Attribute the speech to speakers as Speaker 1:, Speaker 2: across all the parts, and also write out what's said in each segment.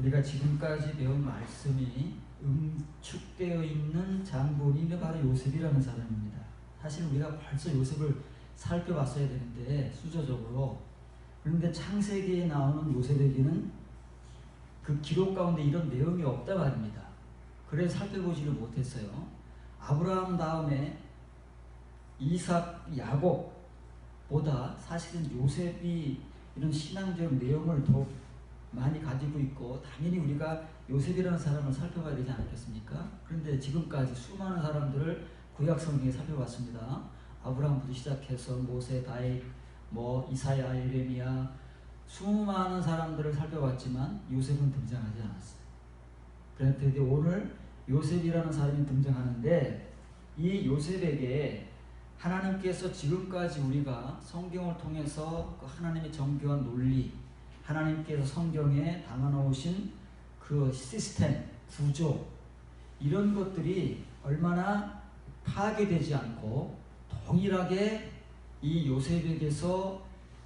Speaker 1: 우리가 지금까지 배운 말씀이 응축되어 있는 장본인이 바로 요셉이라는 사람입니다. 사실 우리가 벌써 요셉을 살펴봤어야 되는데 수저적으로. 그런데 창세기에 나오는 요셉에게는 그 기록 가운데 이런 내용이 없다 말입니다. 그래서 살펴보지를 못했어요. 아브라함 다음에 이삭, 야곱보다 사실은 요셉이 이런 신앙적 내용을 더 많이 가지고 있고, 당연히 우리가 요셉이라는 사람을 살펴봐야 되지 않겠습니까? 그런데 지금까지 수많은 사람들을 구약 성경에 살펴봤습니다. 아브라함부터 시작해서 모세, 다윗, 이사야, 예레미야, 수많은 사람들을 살펴봤지만 요셉은 등장하지 않았어요. 그런데 오늘 요셉이라는 사람이 등장하는데, 이 요셉에게 하나님께서 지금까지 우리가 성경을 통해서 그 하나님의 정교한 논리, 하나님께서 성경에 담아놓으신 그 시스템, 구조, 이런 것들이 얼마나 파괴되지 않고 동일하게 이 요셉에게서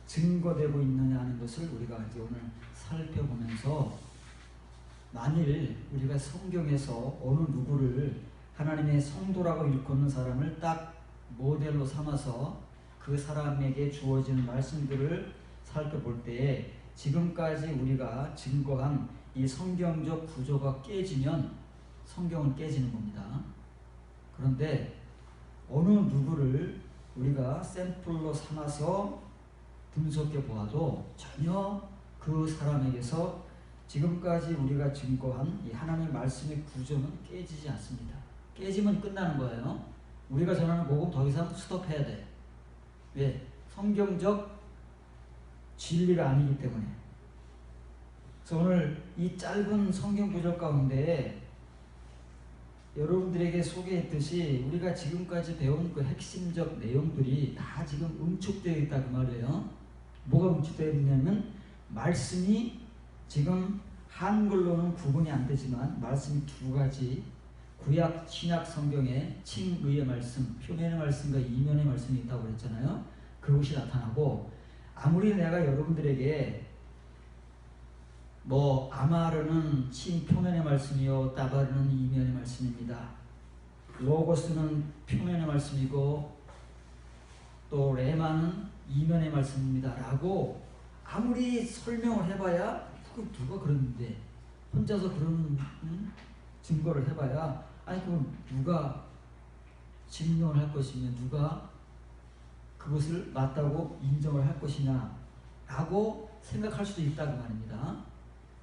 Speaker 1: 증거되고 있느냐 하는 것을 우리가 이제 오늘 살펴보면서, 만일 우리가 성경에서 어느 누구를 하나님의 성도라고 일컫는 사람을 딱 모델로 삼아서 그 사람에게 주어지는 말씀들을 살펴볼 때에 지금까지 우리가 증거한 이 성경적 구조가 깨지면 성경은 깨지는 겁니다. 그런데 어느 누구를 우리가 샘플로 삼아서 분석해 보아도 전혀 그 사람에게서 지금까지 우리가 증거한 이 하나님의 말씀의 구조는 깨지지 않습니다. 깨지면 끝나는 거예요. 우리가 전하는 복음 더 이상 스톱해야 돼. 왜? 성경적 진리가 아니기 때문에. 그래서 오늘 이 짧은 성경 구절 가운데 여러분들에게 소개했듯이 우리가 지금까지 배운 그 핵심적 내용들이 다 지금 응축되어 있다 그 말이에요. 뭐가 응축되어 있냐면, 말씀이 지금 한글로는 구분이 안 되지만 말씀이 두 가지, 구약 신약 성경에 칭의의 말씀, 표면의 말씀과 이면의 말씀이 있다고 그랬잖아요. 그것이 나타나고, 아무리 내가 여러분들에게 아마르는 칭 표면의 말씀이요, 따바르는 이면의 말씀입니다, 로고스는 표면의 말씀이고 또 레마는 이면의 말씀입니다 라고 아무리 설명을 해봐야, 그 누가 그러는데 혼자서 그런 증거를 해봐야, 아니 그럼 누가 증명을 할 것이며 누가 그것을 맞다고 인정을 할 것이냐 라고 생각할 수도 있다고 말입니다.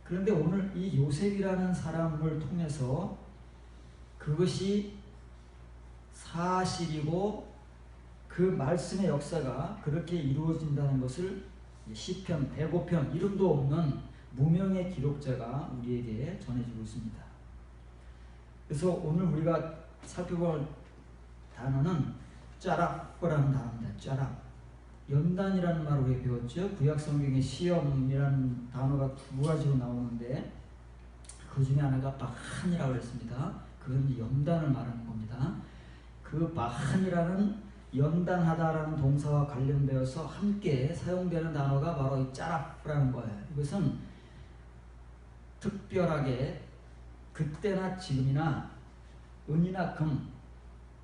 Speaker 1: 그런데 오늘 이 요셉이라는 사람을 통해서 그것이 사실이고 그 말씀의 역사가 그렇게 이루어진다는 것을 시편, 105편, 이름도 없는 무명의 기록자가 우리에게 전해주고 있습니다. 그래서 오늘 우리가 살펴볼 단어는 짜락거라는 단어입니다. 짜락. 연단이라는 말을 우리가 배웠죠. 구약 성경에 시험이라는 단어가 두 가지로 나오는데 그 중에 하나가 바한이라고 했습니다. 그건 연단을 말하는 겁니다. 그 바한이라는 연단하다라는 동사와 관련되어서 함께 사용되는 단어가 바로 이 짜락이라는 거예요. 이것은 특별하게 그때나 지금이나 은이나 금,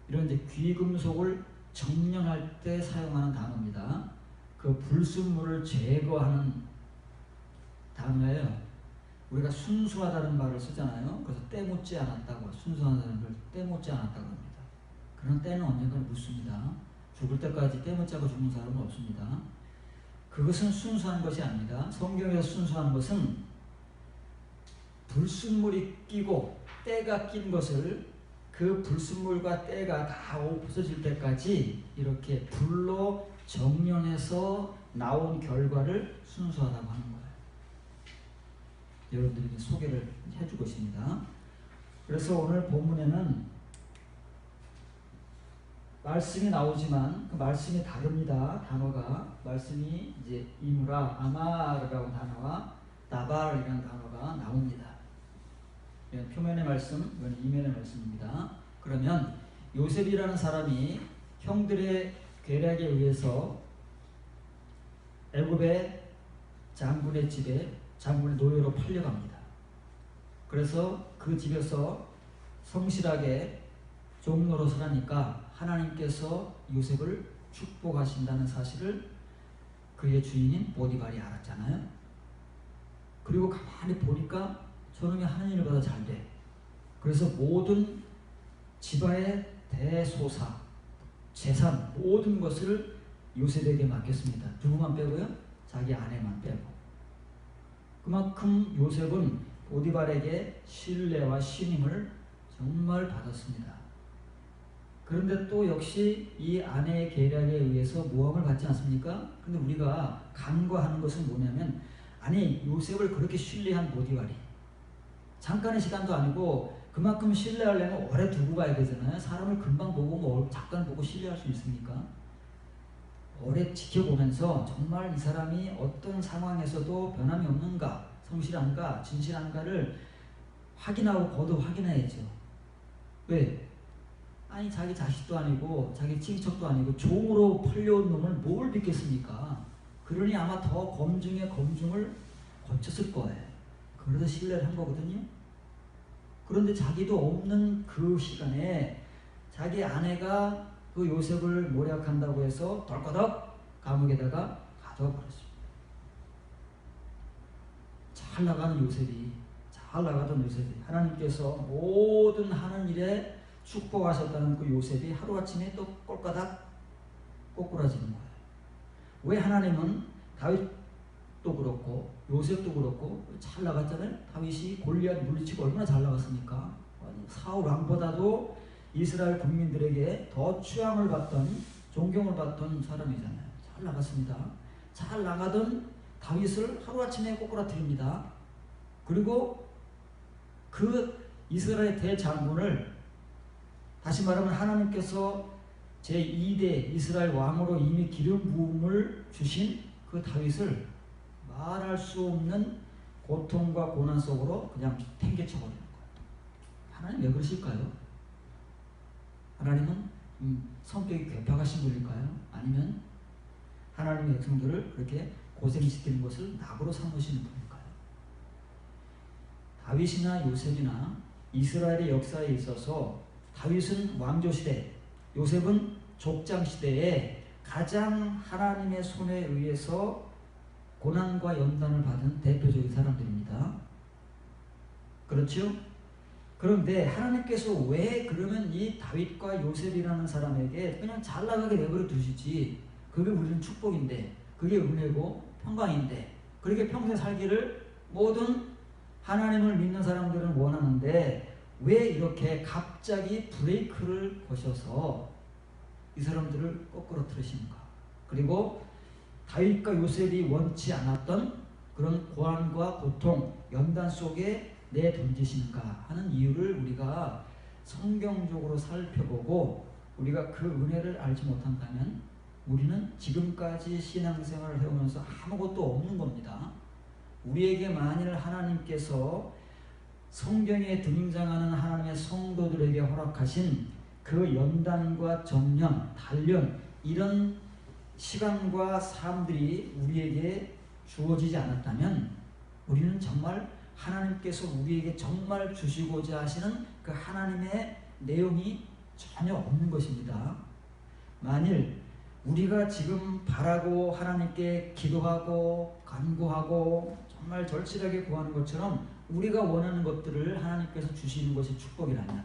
Speaker 1: 이런 이제 귀금속을 정령할 때 사용하는 단어입니다. 그 불순물을 제거하는 단어예요. 우리가 순수하다는 말을 쓰잖아요. 그래서 때묻지 않았다고, 순수하다는 걸 때묻지 않았다고 합니다. 그런 때는 언젠가 묻습니다. 죽을 때까지 때묻자고 죽는 사람은 없습니다. 그것은 순수한 것이 아닙니다. 성경에서 순수한 것은 불순물이 끼고 때가 낀 것을 그 불순물과 때가 다 없어질 때까지 이렇게 불로 정련해서 나온 결과를 순수하다고 하는 거예요. 여러분들에게 소개를 해주고 있습니다. 그래서 오늘 본문에는 말씀이 나오지만 그 말씀이 다릅니다. 단어가. 말씀이 이제 이무라, 아마르라는 단어와 나발이라는 단어가 나옵니다. 이건 표면의 말씀, 이건 이면의 말씀입니다. 그러면 요셉이라는 사람이 형들의 계략에 의해서 애굽의 장군의 집에 장군의 노예로 팔려갑니다. 그래서 그 집에서 성실하게 종노릇을 하니까 하나님께서 요셉을 축복하신다는 사실을 그의 주인인 보디발이 알았잖아요. 그리고 가만히 보니까 저놈이 하는 일보다 잘 돼. 그래서 모든 집안의 대소사, 재산 모든 것을 요셉에게 맡겼습니다. 누구만 빼고요? 자기 아내만 빼고. 그만큼 요셉은 보디발에게 신뢰와 신임을 정말 받았습니다. 그런데 또 역시 이 아내의 계략에 의해서 모함을 받지 않습니까? 근데 우리가 간과하는 것은 뭐냐면, 아니 요셉을 그렇게 신뢰한 보디발이 잠깐의 시간도 아니고 그만큼 신뢰하려면 오래 두고 가야 되잖아요. 사람을 금방 보고 뭐 잠깐 보고 신뢰할 수 있습니까? 오래 지켜보면서 정말 이 사람이 어떤 상황에서도 변함이 없는가, 성실한가, 진실한가를 확인하고 거듭 확인해야죠. 왜? 아니 자기 자식도 아니고 자기 친척도 아니고 종으로 팔려온 놈을 뭘 믿겠습니까? 그러니 아마 더 검증에 검증을 거쳤을 거예요. 그래서 신뢰를 한 거거든요. 그런데 자기도 없는 그 시간에 자기 아내가 그 요셉을 모략한다고 해서 덜커덕 감옥에다가 가둬버렸습니다. 잘 나가던 요셉이 하나님께서 모든 하는 일에 축복하셨다는 그 요셉이 하루아침에 또 꼴까닥 꼬꾸라지는 거예요. 왜 하나님은 다윗도 그렇고 요셉도 그렇고 잘 나갔잖아요. 다윗이 골리앗 물리치고 얼마나 잘 나갔습니까? 사울 왕보다도 이스라엘 국민들에게 더 추앙을 받던, 존경을 받던 사람이잖아요. 잘 나갔습니다. 잘 나가던 다윗을 하루아침에 꼬꾸라뜨립니다. 그리고 그 이스라엘 대장군을, 다시 말하면 하나님께서 제2대 이스라엘 왕으로 이미 기름 부음을 주신 그 다윗을 말할 수 없는 고통과 고난 속으로 그냥 팽개쳐버리는 거예요. 하나님 왜 그러실까요? 하나님은 성격이 괴팍하신 분일까요? 아니면 하나님의 백성들을 그렇게 고생시키는 것을 낙으로 삼으시는 분일까요? 다윗이나 요셉이나 이스라엘의 역사에 있어서 다윗은 왕조시대, 요셉은 족장시대에 가장 하나님의 손에 의해서 고난과 연단을 받은 대표적인 사람들입니다. 그렇죠? 그런데 하나님께서 왜 그러면 이 다윗과 요셉이라는 사람에게 그냥 잘 나가게 내버려 두시지? 그게 우리는 축복인데, 그게 은혜고 평강인데, 그렇게 평생 살기를 모든 하나님을 믿는 사람들은 원하는데 왜 이렇게 갑자기 브레이크를 거셔서 이 사람들을 거꾸로 틀으시는가? 그리고 다윗과 요셉이 원치 않았던 그런 고난과 고통, 연단 속에 내던지시는가 하는 이유를 우리가 성경적으로 살펴보고 우리가 그 은혜를 알지 못한다면 우리는 지금까지 신앙생활을 해오면서 아무것도 없는 겁니다. 우리에게 만일 하나님께서 성경에 등장하는 하나님의 성도들에게 허락하신 그 연단과 정령, 단련, 이런 시간과 삶들이 우리에게 주어지지 않았다면 우리는 정말 하나님께서 우리에게 정말 주시고자 하시는 그 하나님의 내용이 전혀 없는 것입니다. 만일 우리가 지금 바라고 하나님께 기도하고 간구하고 정말 절실하게 구하는 것처럼 우리가 원하는 것들을 하나님께서 주시는 것이 축복이라면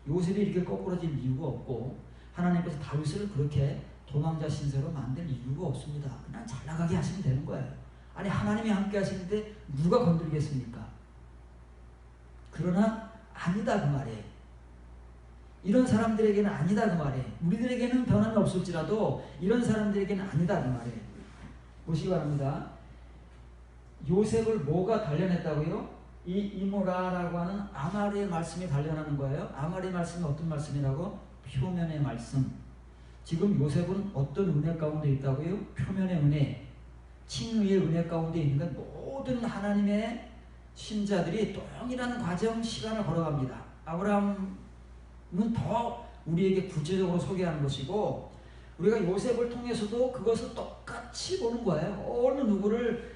Speaker 1: 요셉이 이렇게 거꾸러질 이유가 없고 하나님께서 다윗을 그렇게 도망자 신세로 만들 이유가 없습니다. 그냥 잘 나가게 하시면 되는 거예요. 아니 하나님이 함께 하시는데 누가 건들겠습니까? 그러나 아니다 그 말이에요. 이런 사람들에게는 아니다 그 말이에요. 우리들에게는 변함이 없을지라도 이런 사람들에게는 아니다 그 말이에요. 보시기 바랍니다. 요셉을 뭐가 단련했다고요? 이 이모라라고 하는 아말의 말씀이 단련하는 거예요. 아말의 말씀이 어떤 말씀이라고? 표면의 말씀. 지금 요셉은 어떤 은혜 가운데 있다고요? 표면의 은혜, 칭의의 은혜 가운데 있는데 모든 하나님의 신자들이 동일한 과정, 시간을 걸어갑니다. 아브라함은 더 우리에게 구체적으로 소개하는 것이고 우리가 요셉을 통해서도 그것을 똑같이 보는 거예요. 어느 누구를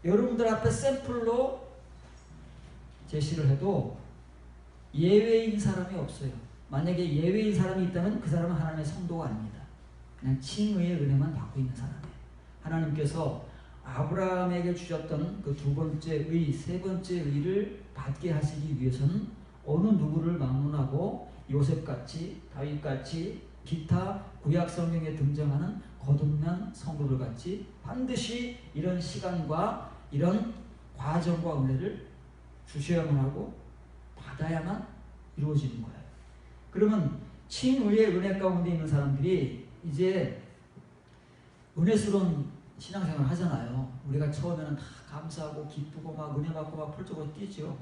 Speaker 1: 여러분들 앞에 샘플로 제시를 해도 예외인 사람이 없어요. 만약에 예외인 사람이 있다면 그 사람은 하나님의 성도가 아닙니다. 그냥 칭의의 은혜만 받고 있는 사람이에요. 하나님께서 아브라함에게 주셨던 그 두 번째 의, 세 번째 의를 받게 하시기 위해서는 어느 누구를 막론하고 요셉같이, 다윗같이, 기타 구약 성경에 등장하는 거듭난 성도들 같이 반드시 이런 시간과 이런 과정과 은혜를 주셔야만 하고 받아야만 이루어지는 거예요. 그러면 칭의의 은혜 가운데 있는 사람들이 이제 은혜스러운 신앙생활을 하잖아요. 우리가 처음에는 다 감사하고 기쁘고 막 은혜 받고 막 펄쩍 뛰죠.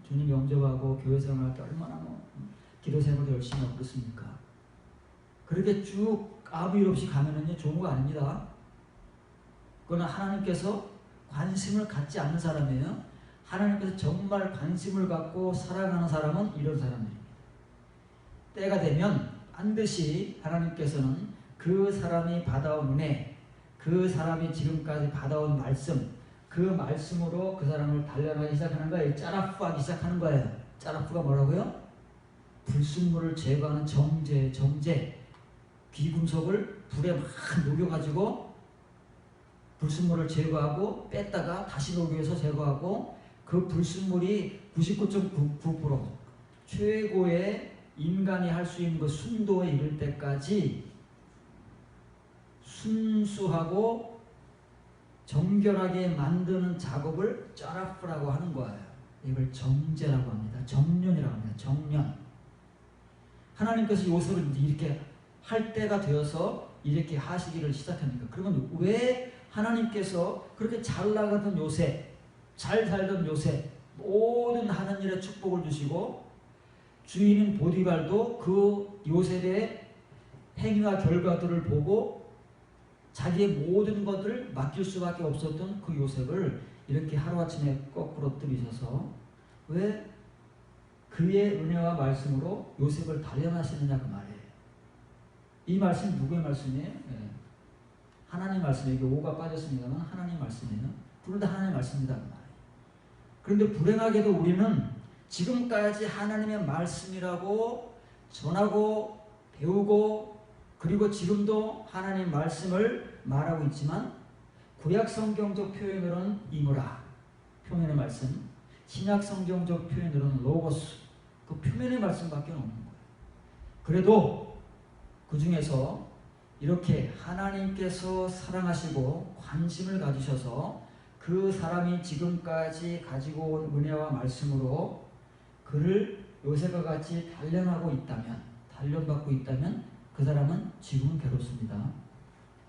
Speaker 1: 주님 영접하고 교회 생활할 때 얼마나 기도 생활도 열심히 하고 그렇습니까? 그렇게 쭉 아무 일 없이 가면은요 좋은 거 아닙니다. 그거는 하나님께서 관심을 갖지 않는 사람이에요. 하나님께서 정말 관심을 갖고 사랑하는 사람은 이런 사람들입니다. 때가 되면 반드시 하나님께서는 그 사람이 받아온 은혜, 그 사람이 지금까지 받아온 말씀, 그 말씀으로 그 사람을 단련하기 시작하는 거예요. 짜라프하기 시작하는 거예요. 짜라프가 뭐라고요? 불순물을 제거하는 정제. 귀금속을 불에 막 녹여가지고 불순물을 제거하고 뺐다가 다시 녹여서 제거하고 그 불순물이 99.9% 최고의 인간이 할 수 있는 그 순도에 이를 때까지 순수하고 정결하게 만드는 작업을 짜라프라고 하는 거예요. 이걸 정제라고 합니다. 정련이라고 합니다. 정련. 하나님께서 요셉을 이렇게 할 때가 되어서 이렇게 하시기를 시작합니까? 그러면 왜 하나님께서 그렇게 잘 나가던 요셉, 잘 살던 요셉, 모든 하는 일에 축복을 주시고 주인인 보디발도 그 요셉의 행위와 결과들을 보고 자기의 모든 것을 맡길 수밖에 없었던 그 요셉을 이렇게 하루아침에 거꾸로 들이셔서 왜 그의 은혜와 말씀으로 요셉을 단련하시느냐 그 말이에요. 이 말씀 누구의 말씀이에요? 네. 하나님 말씀이에요. 오가 빠졌습니다만 하나님 말씀이에요. 둘 다 하나님 말씀이다 그 말이에요. 그런데 불행하게도 우리는 지금까지 하나님의 말씀이라고 전하고 배우고 그리고 지금도 하나님 말씀을 말하고 있지만 구약 성경적 표현으로는 이무라 표면의 말씀, 신약 성경적 표현으로는 로고스 그 표면의 말씀밖에 없는 거예요. 그래도 그 중에서 이렇게 하나님께서 사랑하시고 관심을 가지셔서 그 사람이 지금까지 가지고 온 은혜와 말씀으로 그를 요셉과 같이 단련받고 있다면 그 사람은 지금은 괴롭습니다.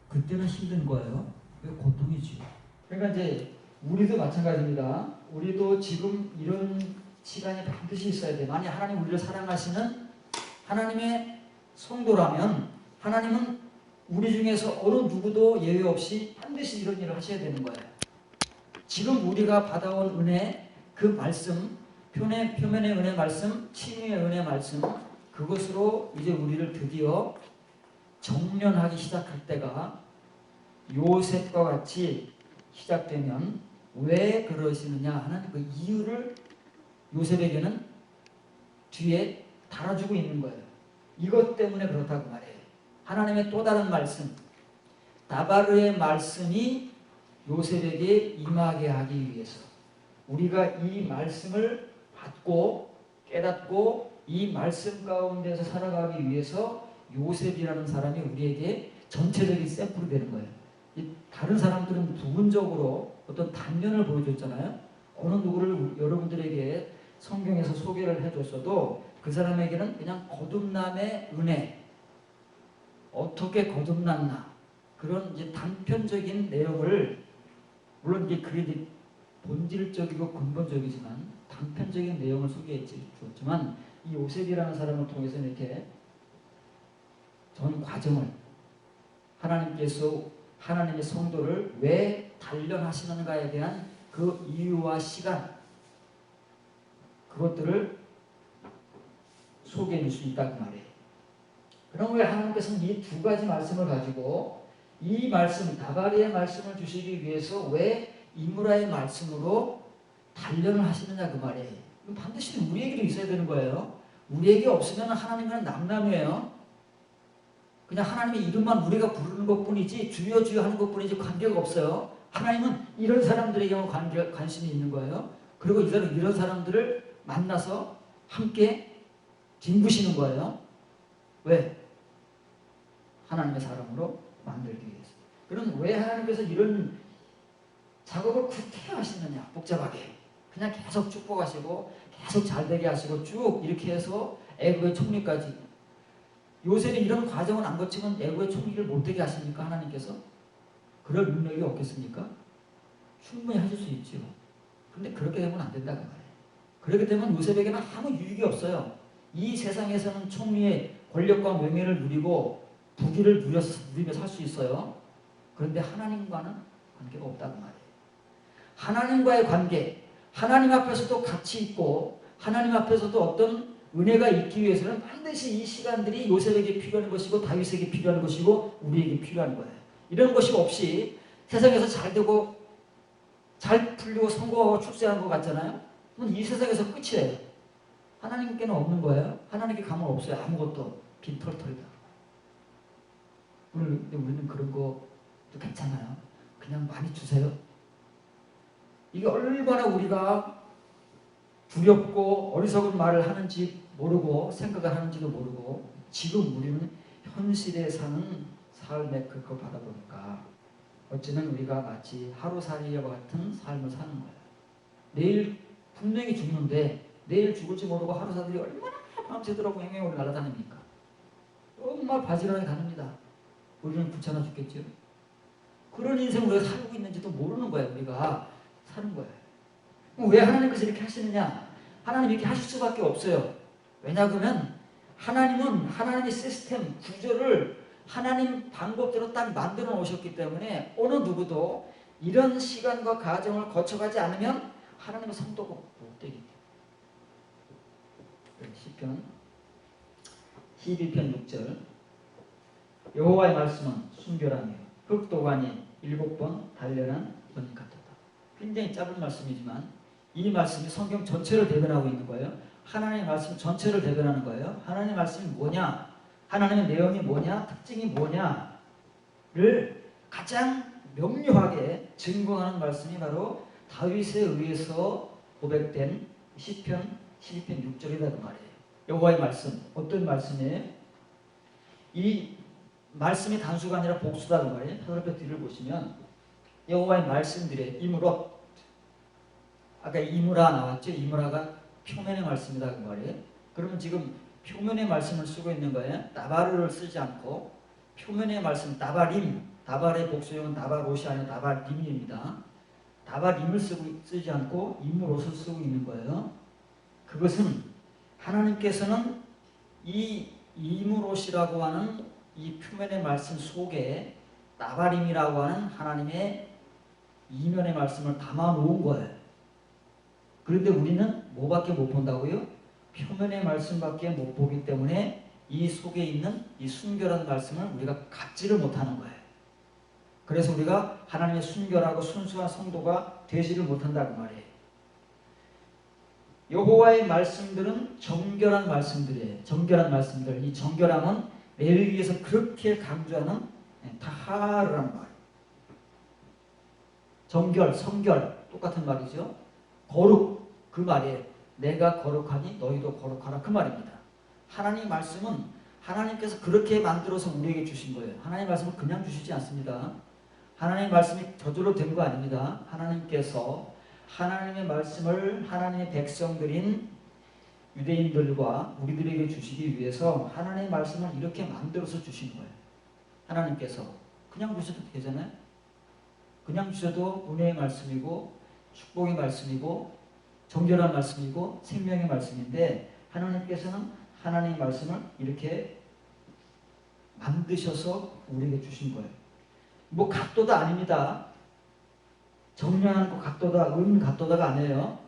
Speaker 1: 그때는 힘든 거예요. 고통이죠. 그러니까 이제 우리도 마찬가지입니다. 우리도 지금 이런 시간이 반드시 있어야 돼. 만약 하나님 우리를 사랑하시는 하나님의 성도라면 하나님은 우리 중에서 어느 누구도 예외 없이 반드시 이런 일을 하셔야 되는 거예요. 지금 우리가 받아온 은혜, 그 말씀, 표면의 은혜 말씀, 칭의의 은혜 말씀, 그것으로 이제 우리를 드디어 정련하기 시작할 때가 요셉과 같이 시작되면 왜 그러시느냐 하는 그 이유를 요셉에게는 뒤에 달아주고 있는 거예요. 이것 때문에 그렇다고 말해요. 하나님의 또 다른 말씀, 다바르의 말씀이 요셉에게 임하게 하기 위해서 우리가 이 말씀을 받고 깨닫고 이 말씀 가운데서 살아가기 위해서 요셉이라는 사람이 우리에게 전체적인 샘플이 되는 거예요. 다른 사람들은 부분적으로 어떤 단면을 보여줬잖아요. 어느 누구를 여러분들에게 성경에서 소개를 해줬어도 그 사람에게는 그냥 거듭남의 은혜, 어떻게 거듭났나 그런 이제 단편적인 내용을 물론 이제 그게 본질적이고 근본적이지만 단편적인 내용을 소개해 주었지만 이 요셉이라는 사람을 통해서 이렇게 전 과정을 하나님께서 하나님의 성도를 왜 단련하시는가에 대한 그 이유와 시간 그것들을 소개해 줄 수 있다고 말해요. 그럼 왜 하나님께서는 이 두 가지 말씀을 가지고 이 말씀 다바리의 말씀을 주시기 위해서 왜 이무라의 말씀으로 단련을 하시느냐 그 말이에요. 반드시 우리에게도 있어야 되는 거예요. 우리에게 없으면 하나님은 남남이에요. 그냥 하나님의 이름만 우리가 부르는 것뿐이지 주여 주여 하는 것뿐이지 관계가 없어요. 하나님은 이런 사람들에게만 관심이 있는 거예요. 그리고 이런 사람들을 만나서 함께 뒹구시는 거예요. 왜? 하나님의 사람으로 만들기 위해서. 그럼 왜 하나님께서 이런 작업을 그렇게 하시느냐? 복잡하게. 그냥 계속 축복하시고 계속 잘되게 하시고 쭉 이렇게 해서 애국의 총리까지. 요셉이 이런 과정을 안 거치면 애국의 총리를 못되게 하십니까? 하나님께서? 그럴 능력이 없겠습니까? 충분히 하실 수 있죠. 근데 그렇게 되면 안 된다고 말이에요. 그렇게 되면 요셉에게는 아무 유익이 없어요. 이 세상에서는 총리의 권력과 명예를 누리고 부귀를 누리며 살 수 있어요. 그런데 하나님과는 관계가 없다고 말이에요. 하나님과의 관계, 하나님 앞에서도 가치 있고 하나님 앞에서도 어떤 은혜가 있기 위해서는 반드시 이 시간들이 요셉에게 필요한 것이고 다윗에게 필요한 것이고 우리에게 필요한 거예요. 이런 것이 없이 세상에서 잘 되고 잘 풀리고 성공하고 출세한 것 같잖아요. 그럼 이 세상에서 끝이에요. 하나님께는 없는 거예요. 하나님께 가면 없어요. 아무것도 빈털털이다. 우리는 그런 것도 괜찮아요. 그냥 많이 주세요. 이게 얼마나 우리가 두렵고 어리석은 말을 하는지 모르고 생각을 하는지도 모르고 지금 우리는 현실에 사는 삶의 그거 바라보니까 어찌는 우리가 마치 하루살이와 같은 삶을 사는 거예요. 내일 분명히 죽는데 내일 죽을지 모르고 하루살이 얼마나 밤새도록 행행으로 날아다닙니까? 정말 바지런하게 다닙니다. 우리는 귀찮아 죽겠죠. 그런 인생을 우리가 살고 있는지도 모르는 거예요. 우리가 사는 거예요. 왜 하나님께서 이렇게 하시느냐? 하나님 이렇게 하실 수밖에 없어요. 왜냐하면 하나님은 하나님의 시스템, 구조를 하나님 방법대로 딱 만들어 놓으셨기 때문에 어느 누구도 이런 시간과 과정을 거쳐가지 않으면 하나님의 성도가 못 되기 때문에. 시편 11편 6절 여호와의 말씀은 순결하며 흑도관이 7번 단련한 번역 같다. 굉장히 짧은 말씀이지만 이 말씀이 성경 전체를 대변하고 있는 거예요. 하나님의 말씀 전체를 대변하는 거예요. 하나님의 말씀이 뭐냐? 하나님의 내용이 뭐냐? 특징이 뭐냐를 가장 명료하게 증거하는 말씀이 바로 다윗에 의해서 고백된 시편 12편 6절이라는 말이에요. 여호와의 말씀, 어떤 말씀이에요? 이 말씀이 단수가 아니라 복수라는 말이에요. 하늘의 뒤를 보시면 여호와의 말씀들의 이므로, 아까 이므라 나왔죠? 이므라가 표면의 말씀이다 그 말이에요. 그러면 지금 표면의 말씀을 쓰고 있는 거예요. 나바르를 쓰지 않고 표면의 말씀, 나바림, 다발의 복수형은 다바롯이 아니라 다바림입니다. 다바림을 쓰지 않고 이므롯을 쓰고 있는 거예요. 그것은 하나님께서는 이 이므롯이라고 하는 이 표면의 말씀 속에 나바림이라고 하는 하나님의 이면의 말씀을 담아 놓은 거예요. 그런데 우리는 뭐밖에 못 본다고요? 표면의 말씀밖에 못 보기 때문에 이 속에 있는 이 순결한 말씀을 우리가 갖지를 못하는 거예요. 그래서 우리가 하나님의 순결하고 순수한 성도가 되지를 못한다는 말이에요. 여호와의 말씀들은 정결한 말씀들이에요. 정결한 말씀들. 이 정결함은 레위기에서 그렇게 강조하는 타하르란 말이에요. 정결, 성결 똑같은 말이죠. 거룩 그 말이에요. 내가 거룩하니 너희도 거룩하라 그 말입니다. 하나님 말씀은 하나님께서 그렇게 만들어서 우리에게 주신 거예요. 하나님 말씀을 그냥 주시지 않습니다. 하나님 말씀이 저절로 된 거 아닙니다. 하나님께서 하나님의 말씀을 하나님의 백성들인 유대인들과 우리들에게 주시기 위해서 하나님의 말씀을 이렇게 만들어서 주신 거예요. 하나님께서 그냥 주셔도 되잖아요. 그냥 주셔도 은혜의 말씀이고 축복의 말씀이고 정결한 말씀이고 생명의 말씀인데 하나님께서는 하나님의 말씀을 이렇게 만드셔서 우리에게 주신 거예요. 뭐 각도다 아닙니다. 정련한 거 각도다, 은 각도다가 아니에요.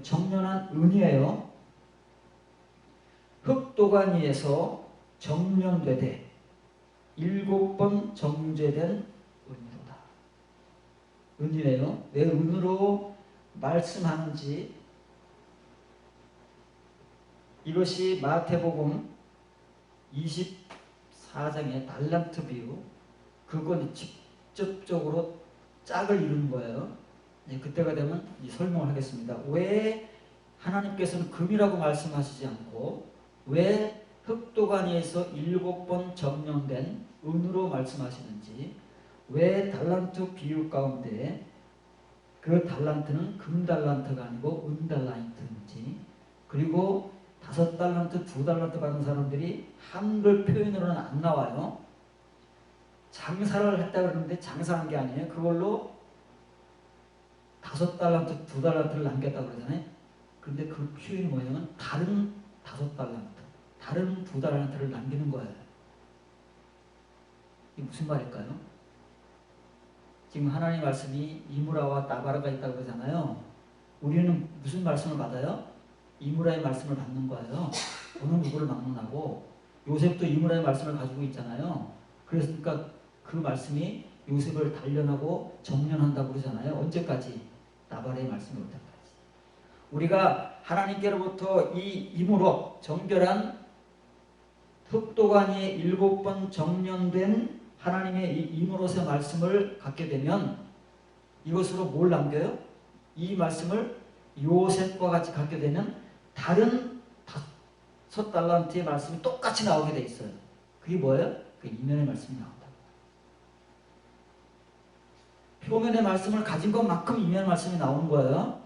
Speaker 1: 정련한 은이에요. 흑도가니에서 정련되되 7번 정제된 은이로다. 은이에요. 왜 은으로 말씀하는지, 이것이 마태복음 24장의 달란트 비유, 그건 직접적으로 짝을 이루는 거예요. 그때가 되면 이 설명을 하겠습니다. 왜 하나님께서는 금이라고 말씀하시지 않고 왜 흑도가니에서 7번 정령된 은으로 말씀하시는지, 왜 달란트 비유 가운데 그 달란트는 금 달란트가 아니고 은 달란트인지, 그리고 5달란트, 2달란트 받은 사람들이 한글 표현으로는 안 나와요. 장사를 했다 그러는데 장사한 게 아니에요. 그걸로 5달란트, 2달란트를 남겼다 그러잖아요. 그런데 그 표현이 뭐냐면 다른 5달란트, 다른 2달란트를 남기는 거예요. 이게 무슨 말일까요? 지금 하나님의 말씀이 이무라와 나바라가 있다고 그러잖아요. 우리는 무슨 말씀을 받아요? 이무라의 말씀을 받는 거예요. 어느 누구를 막론하고, 요셉도 이무라의 말씀을 가지고 있잖아요. 그러니까 그 말씀이 요셉을 단련하고 정련한다고 그러잖아요. 언제까지? 나발의 말씀이 올 때까지. 우리가 하나님께로부터 이 이무로 정결한 흑도가니에 7번 정련된 하나님의 이 이무로서의 말씀을 갖게 되면 이것으로 뭘 남겨요? 이 말씀을 요셉과 같이 갖게 되면 다른 5달란트의 말씀이 똑같이 나오게 돼 있어요. 그게 뭐예요? 그 이면의 말씀이 나온다. 표면의 말씀을 가진 것만큼 이면의 말씀이 나오는 거예요.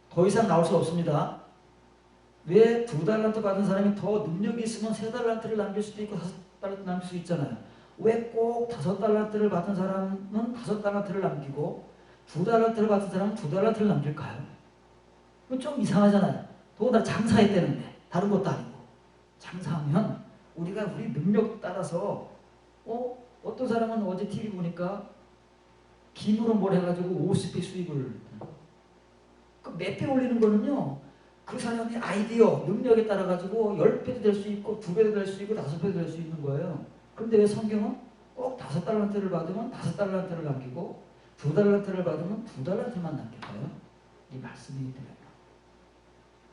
Speaker 1: 더 이상 나올 수 없습니다. 왜 2달란트 받은 사람이 더 능력이 있으면 3달란트를 남길 수도 있고 5달란트 남길 수 있잖아요. 왜 꼭 5달란트를 받은 사람은 5달란트를 남기고 2달란트를 받은 사람은 2달란트를 남길까요? 그건 좀 이상하잖아요. 더구나 장사했다는데 다른 것도 아니고. 장사하면 우리가 우리 능력 따라서 어떤 사람은 어제 TV 보니까 김으로 뭘 해가지고 50배 수익을, 그 몇 배 올리는 거는요, 그 사람의 아이디어, 능력에 따라 가지고 10배도 될 수 있고 2배도 될 수 있고 5배도 될 수 있는 거예요. 그런데 왜 성경은 꼭 5달란트를 받으면 5달란트를 남기고 2달란트를 받으면 2달란트만 남길까요? 이 말씀이기 때문에.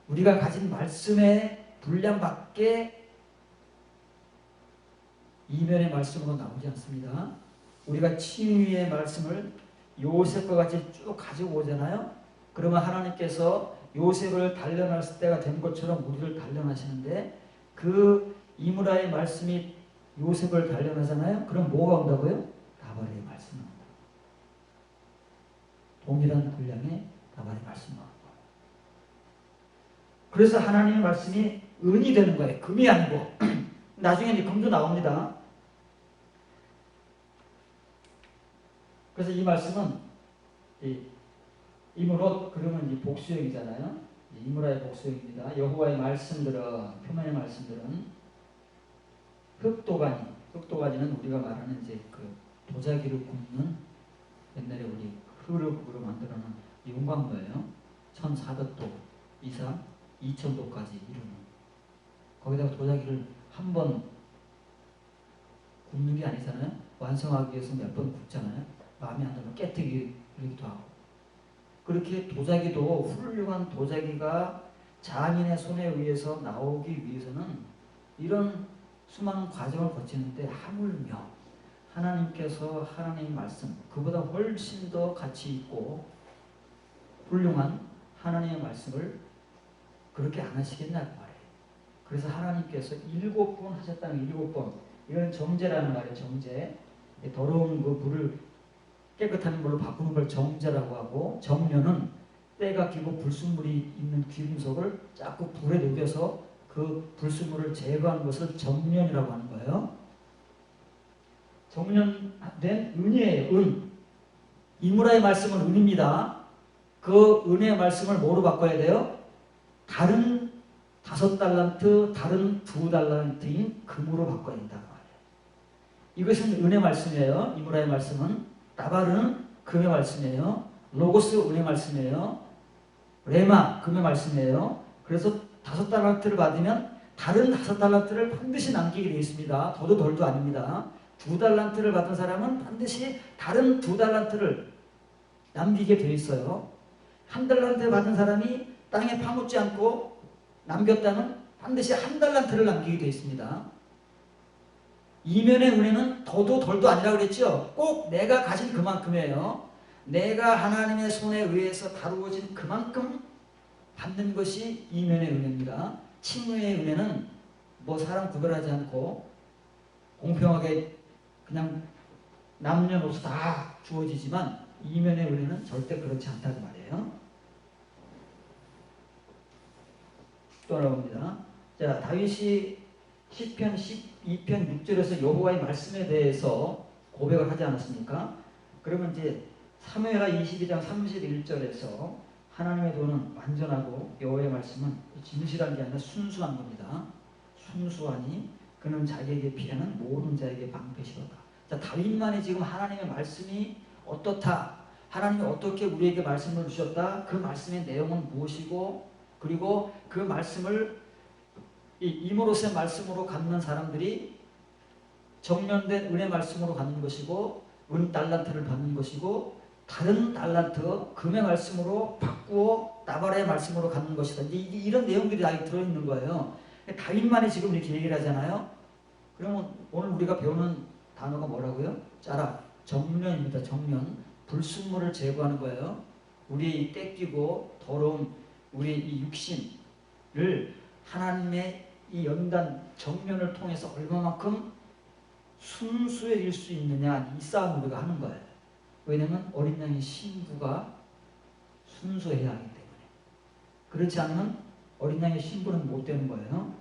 Speaker 1: 우리가 가진 말씀의 분량밖에 이면의 말씀으로 나오지 않습니다. 우리가 치유의 말씀을 요셉과 같이 쭉 가지고 오잖아요. 그러면 하나님께서 요셉을 단련할 때가 된 것처럼 우리를 단련하시는데, 그 이무라의 말씀이 요셉을 단련하잖아요. 그럼 뭐가 온다고요? 나발의 말씀이 온다. 동일한 분량의 나발의 말씀이 온다. 그래서 하나님의 말씀이 은이 되는 거예요. 금이 아니고. 나중에 이제 금도 나옵니다. 그래서 이 말씀은 이무롯, 그러면 이 복수형이잖아요. 이무라의 복수형입니다. 여호와의 말씀들은, 표면의 말씀들은 흑도가니는 우리가 말하는 이제 그 도자기를 굽는, 옛날에 우리 흙으로 만들어놓은 용광로예요. 1400도 이상 2000도까지 이루는. 거기다가 도자기를 한 번 굽는 게 아니잖아요. 완성하기 위해서 몇 번 굽잖아요. 마음에 안 들면 깨뜨리기도 하고. 그렇게 도자기도, 훌륭한 도자기가 장인의 손에 의해서 나오기 위해서는 이런 수많은 과정을 거치는데, 하물며 하나님께서 하나님의 말씀, 그보다 훨씬 더 가치 있고 훌륭한 하나님의 말씀을 그렇게 안 하시겠냐고 말해요. 그래서 하나님께서 7번 하셨다는 7번. 이건 정제라는 말이에요. 정제. 더러운 그 물을 깨끗한 물로 바꾸는 걸 정제라고 하고, 정련은 때가 기고 불순물이 있는 귀금속을 자꾸 불에 녹여서 그 불순물을 제거하는 것을 정련이라고 하는 거예요. 정련된 은이에요. 은. 이무라의 말씀은 은입니다. 그 은의 말씀을 뭐로 바꿔야 돼요? 다른 5달란트, 다른 2달란트인 금으로 바꿔야 된다고 말해요. 이것은 은의 말씀이에요. 이무라의 말씀은. 나발은 금의 말씀이에요. 로고스 은의 말씀이에요. 레마 금의 말씀이에요. 그래서 5달란트를 받으면 다른 5달란트를 반드시 남기게 되어 있습니다. 더도 덜도 아닙니다. 2달란트를 받은 사람은 반드시 다른 2달란트를 남기게 되어 있어요. 한 달란트 받은 사람이 땅에 파묻지 않고 남겼다면 반드시 한 달란트를 남기게 되어 있습니다. 이면의 은혜는 더도 덜도 아니라 그랬죠. 꼭 내가 가진 그만큼이에요. 내가 하나님의 손에 의해서 다루어진 그만큼 받는 것이 이면의 은혜입니다. 칭의의 은혜는 뭐 사람 구별하지 않고 공평하게 그냥 남녀노소 다 주어지지만 이면의 은혜는 절대 그렇지 않다고 말이에요. 또 나옵니다. 자, 다윗이 시편 12편 6절에서 여호와의 말씀에 대해서 고백을 하지 않았습니까? 그러면 이제 사무엘하 22장 31절에서 하나님의 도는 완전하고 여호와의 말씀은 진실한 게 아니라 순수한 겁니다. 순수하니 그는 자기에게 피하는 모든 자에게 방패시로다. 자, 다윗만이 지금 하나님의 말씀이 어떻다, 하나님이 어떻게 우리에게 말씀을 주셨다, 그 말씀의 내용은 무엇이고, 그리고 그 말씀을 임으로서의 말씀으로 갖는 사람들이 정면된 은혜 말씀으로 갖는 것이고, 은 달란트를 받는 것이고, 다른 달란트 금의 말씀으로 바꾸어 나발의 말씀으로 갖는 것이다. 이제 이런 내용들이 다 들어있는 거예요. 다윗만이 지금 이렇게 얘기를 하잖아요. 그러면 오늘 우리가 배우는 단어가 뭐라고요? 짜라, 정련입니다. 정련. 불순물을 제거하는 거예요. 우리의 떼끼고 더러운 우리의 이 육신을 하나님의 이 연단 정면을 통해서 얼마만큼 순수해질 수 있느냐, 이 싸움을 우리가 하는 거예요. 왜냐하면 어린 양의 신부가 순수해야 하기 때문에. 그렇지 않으면 어린 양의 신부는 못 되는 거예요.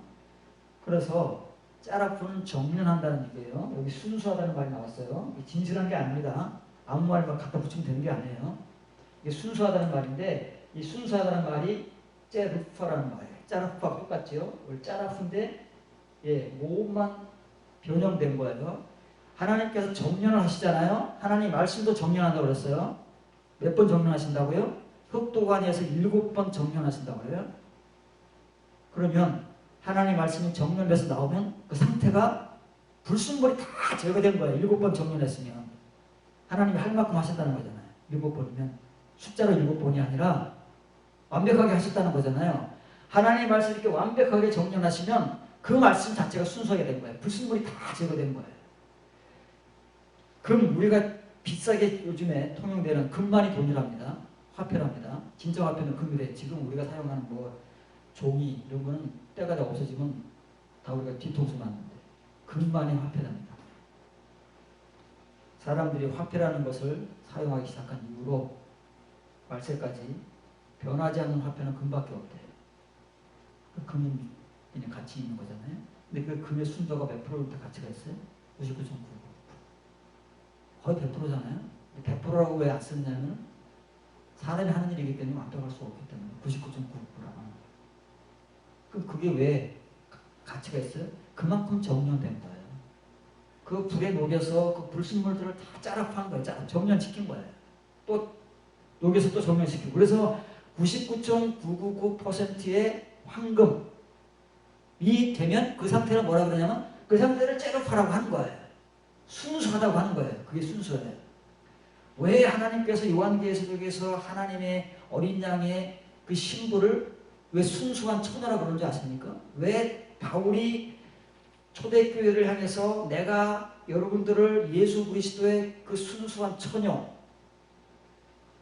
Speaker 1: 그래서 짜라푸는 정련한다는 얘기예요. 여기 순수하다는 말이 나왔어요. 진실한 게 아닙니다. 아무 말만 갖다 붙이면 되는 게 아니에요. 이게 순수하다는 말인데, 이 순수하다는 말이 째르파라는 말이에요. 짜라푸와 똑같죠. 짜라푸인데 모음만 변형된 거예요. 하나님께서 정련을 하시잖아요. 하나님 말씀도 정련한다고 그랬어요. 몇 번 정련하신다고요? 흑도관에서 7번 정련하신다고요. 그러면 하나님 말씀이 정련돼서 나오면 그 상태가 불순물이 다 제거된 거예요. 7번 정련했으면 하나님이 할 만큼 하셨다는 거잖아요. 7번이면 숫자로 7번이 아니라 완벽하게 하셨다는 거잖아요. 하나님 말씀 이렇게 완벽하게 정련하시면 그 말씀 자체가 순수하게 된 거예요. 불순물이 다 제거된 거예요. 금, 우리가 비싸게 요즘에 통용되는 금만이 돈이랍니다. 화폐랍니다. 진짜 화폐는 금이래. 지금 우리가 사용하는 뭐 종이 이런 거는 때가 다 없어지면 다 우리가 뒤통수 맞는데 금만이 화폐랍니다. 사람들이 화폐라는 것을 사용하기 시작한 이후로 말세까지 변하지 않는 화폐는 금밖에 없대요. 그 금이 그냥 가치 있는 거잖아요. 근데 그 금의 순도가 몇 프로부터 가치가 있어요? 99.9%. 거의 100%잖아요. 100%라고 왜 안 쓰냐면 사람이 하는 일이기 때문에 완벽할 수 없기 때문에 99.9%라고. 그럼 그게 왜 가치가 있어요? 그만큼 정련된 거예요. 그 불에 녹여서 그 불순물들을 다 짜락한 거예요. 정련시킨 거예요. 또 녹여서 또 정련시키고. 그래서 99.999%의 황금이 되면 그 상태를 뭐라 그러냐면 그 상태를 째르파라고 하는 거예요. 순수하다고 하는 거예요. 그게 순수해요. 왜 하나님께서 요한계시록에서 하나님의 어린 양의 그 신부를 왜 순수한 처녀라고 그러는지 아십니까? 왜 바울이 초대교회를 향해서 내가 여러분들을 예수 그리스도의 그 순수한 처녀,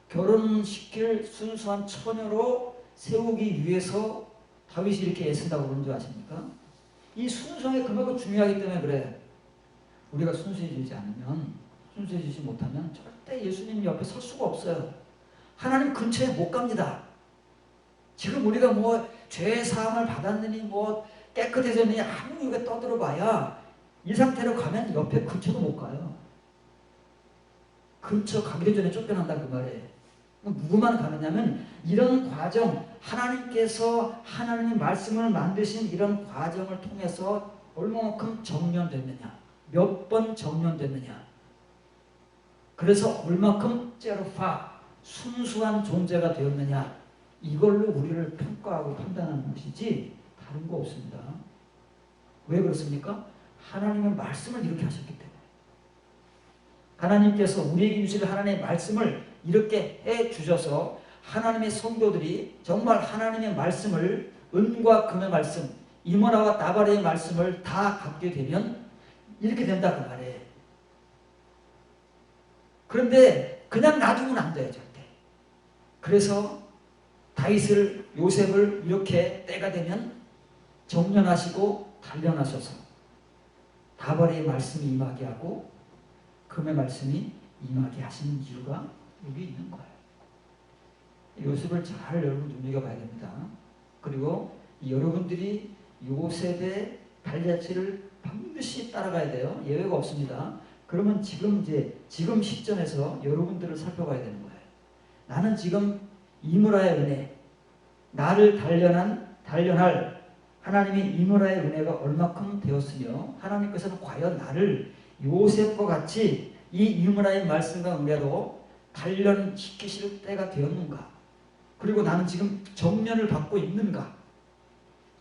Speaker 1: 결혼시킬 순수한 처녀로 세우기 위해서 다윗이 이렇게 애쓴다고 그러는 줄 아십니까? 이 순수함이 그만큼 중요하기 때문에 그래. 우리가 순수해지지 않으면, 순수해지지 못하면 절대 예수님 옆에 설 수가 없어요. 하나님 근처에 못 갑니다. 지금 우리가 뭐 죄 사함을 받았느니 뭐 깨끗해졌느니 아무리 우리가 떠들어봐야 이 상태로 가면 옆에 근처도 못 가요. 근처 가기 전에 쫓겨난다 그 말이에요. 누구만 가느냐면 이런 과정, 하나님께서 하나님의 말씀을 만드신 이런 과정을 통해서 얼마만큼 정련됐느냐, 몇 번 정련됐느냐, 그래서 얼마만큼 째르파, 순수한 존재가 되었느냐, 이걸로 우리를 평가하고 판단하는 것이지 다른 거 없습니다. 왜 그렇습니까? 하나님의 말씀을 이렇게 하셨기 때문에. 하나님께서 우리에게 주실 하나님의 말씀을 이렇게 해 주셔서 하나님의 성도들이 정말 하나님의 말씀을, 은과 금의 말씀, 이모라와 다발의 말씀을 다 갖게 되면 이렇게 된다 그 말이에요. 그런데 그냥 놔두면 안 돼요, 절대. 그래서 다윗을, 요셉을 이렇게 때가 되면 정련하시고 단련하셔서 다발의 말씀이 임하게 하고 금의 말씀이 임하게 하시는 이유가 여기 있는 거예요. 요셉을 잘 여러분 눈여겨봐야 됩니다. 그리고 여러분들이 요셉의 발자취를 반드시 따라가야 돼요. 예외가 없습니다. 그러면 지금 시점에서 여러분들을 살펴봐야 되는 거예요. 나는 지금 이므라의 은혜, 나를 단련할 하나님의 이므라의 은혜가 얼마큼 되었으며 하나님께서는 과연 나를 요셉과 같이 이 이므라의 말씀과 은혜로 단련시키실 때가 되었는가? 그리고 나는 지금 정련을 받고 있는가?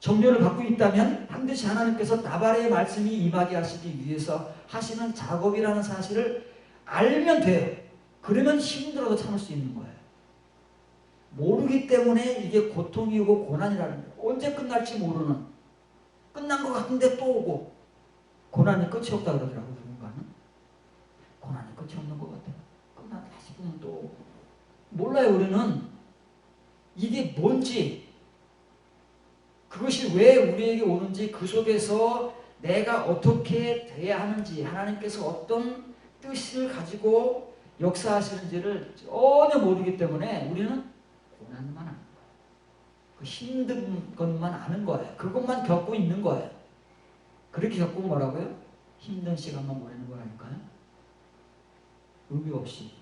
Speaker 1: 정련을 받고 있다면 반드시 하나님께서 다발의 말씀이 임하게 하시기 위해서 하시는 작업이라는 사실을 알면 돼요. 그러면 힘들어도 참을 수 있는 거예요. 모르기 때문에 이게 고통이고 고난이라는 거예요. 언제 끝날지 모르는, 끝난 것 같은데 또 오고, 고난이 끝이 없다 그러더라고요. 누군가는 고난이 끝이 없는 것 같아요. 끝났다 싶으면 또 오고. 몰라요. 우리는 이게 뭔지, 그것이 왜 우리에게 오는지, 그 속에서 내가 어떻게 돼야 하는지, 하나님께서 어떤 뜻을 가지고 역사하시는지를 전혀 모르기 때문에 우리는 고난만 하는 거예요. 그 힘든 것만 아는 거예요. 그것만 겪고 있는 거예요. 그렇게 겪고 뭐라고요? 힘든 시간만 보내는 거라니까요. 의미 없이.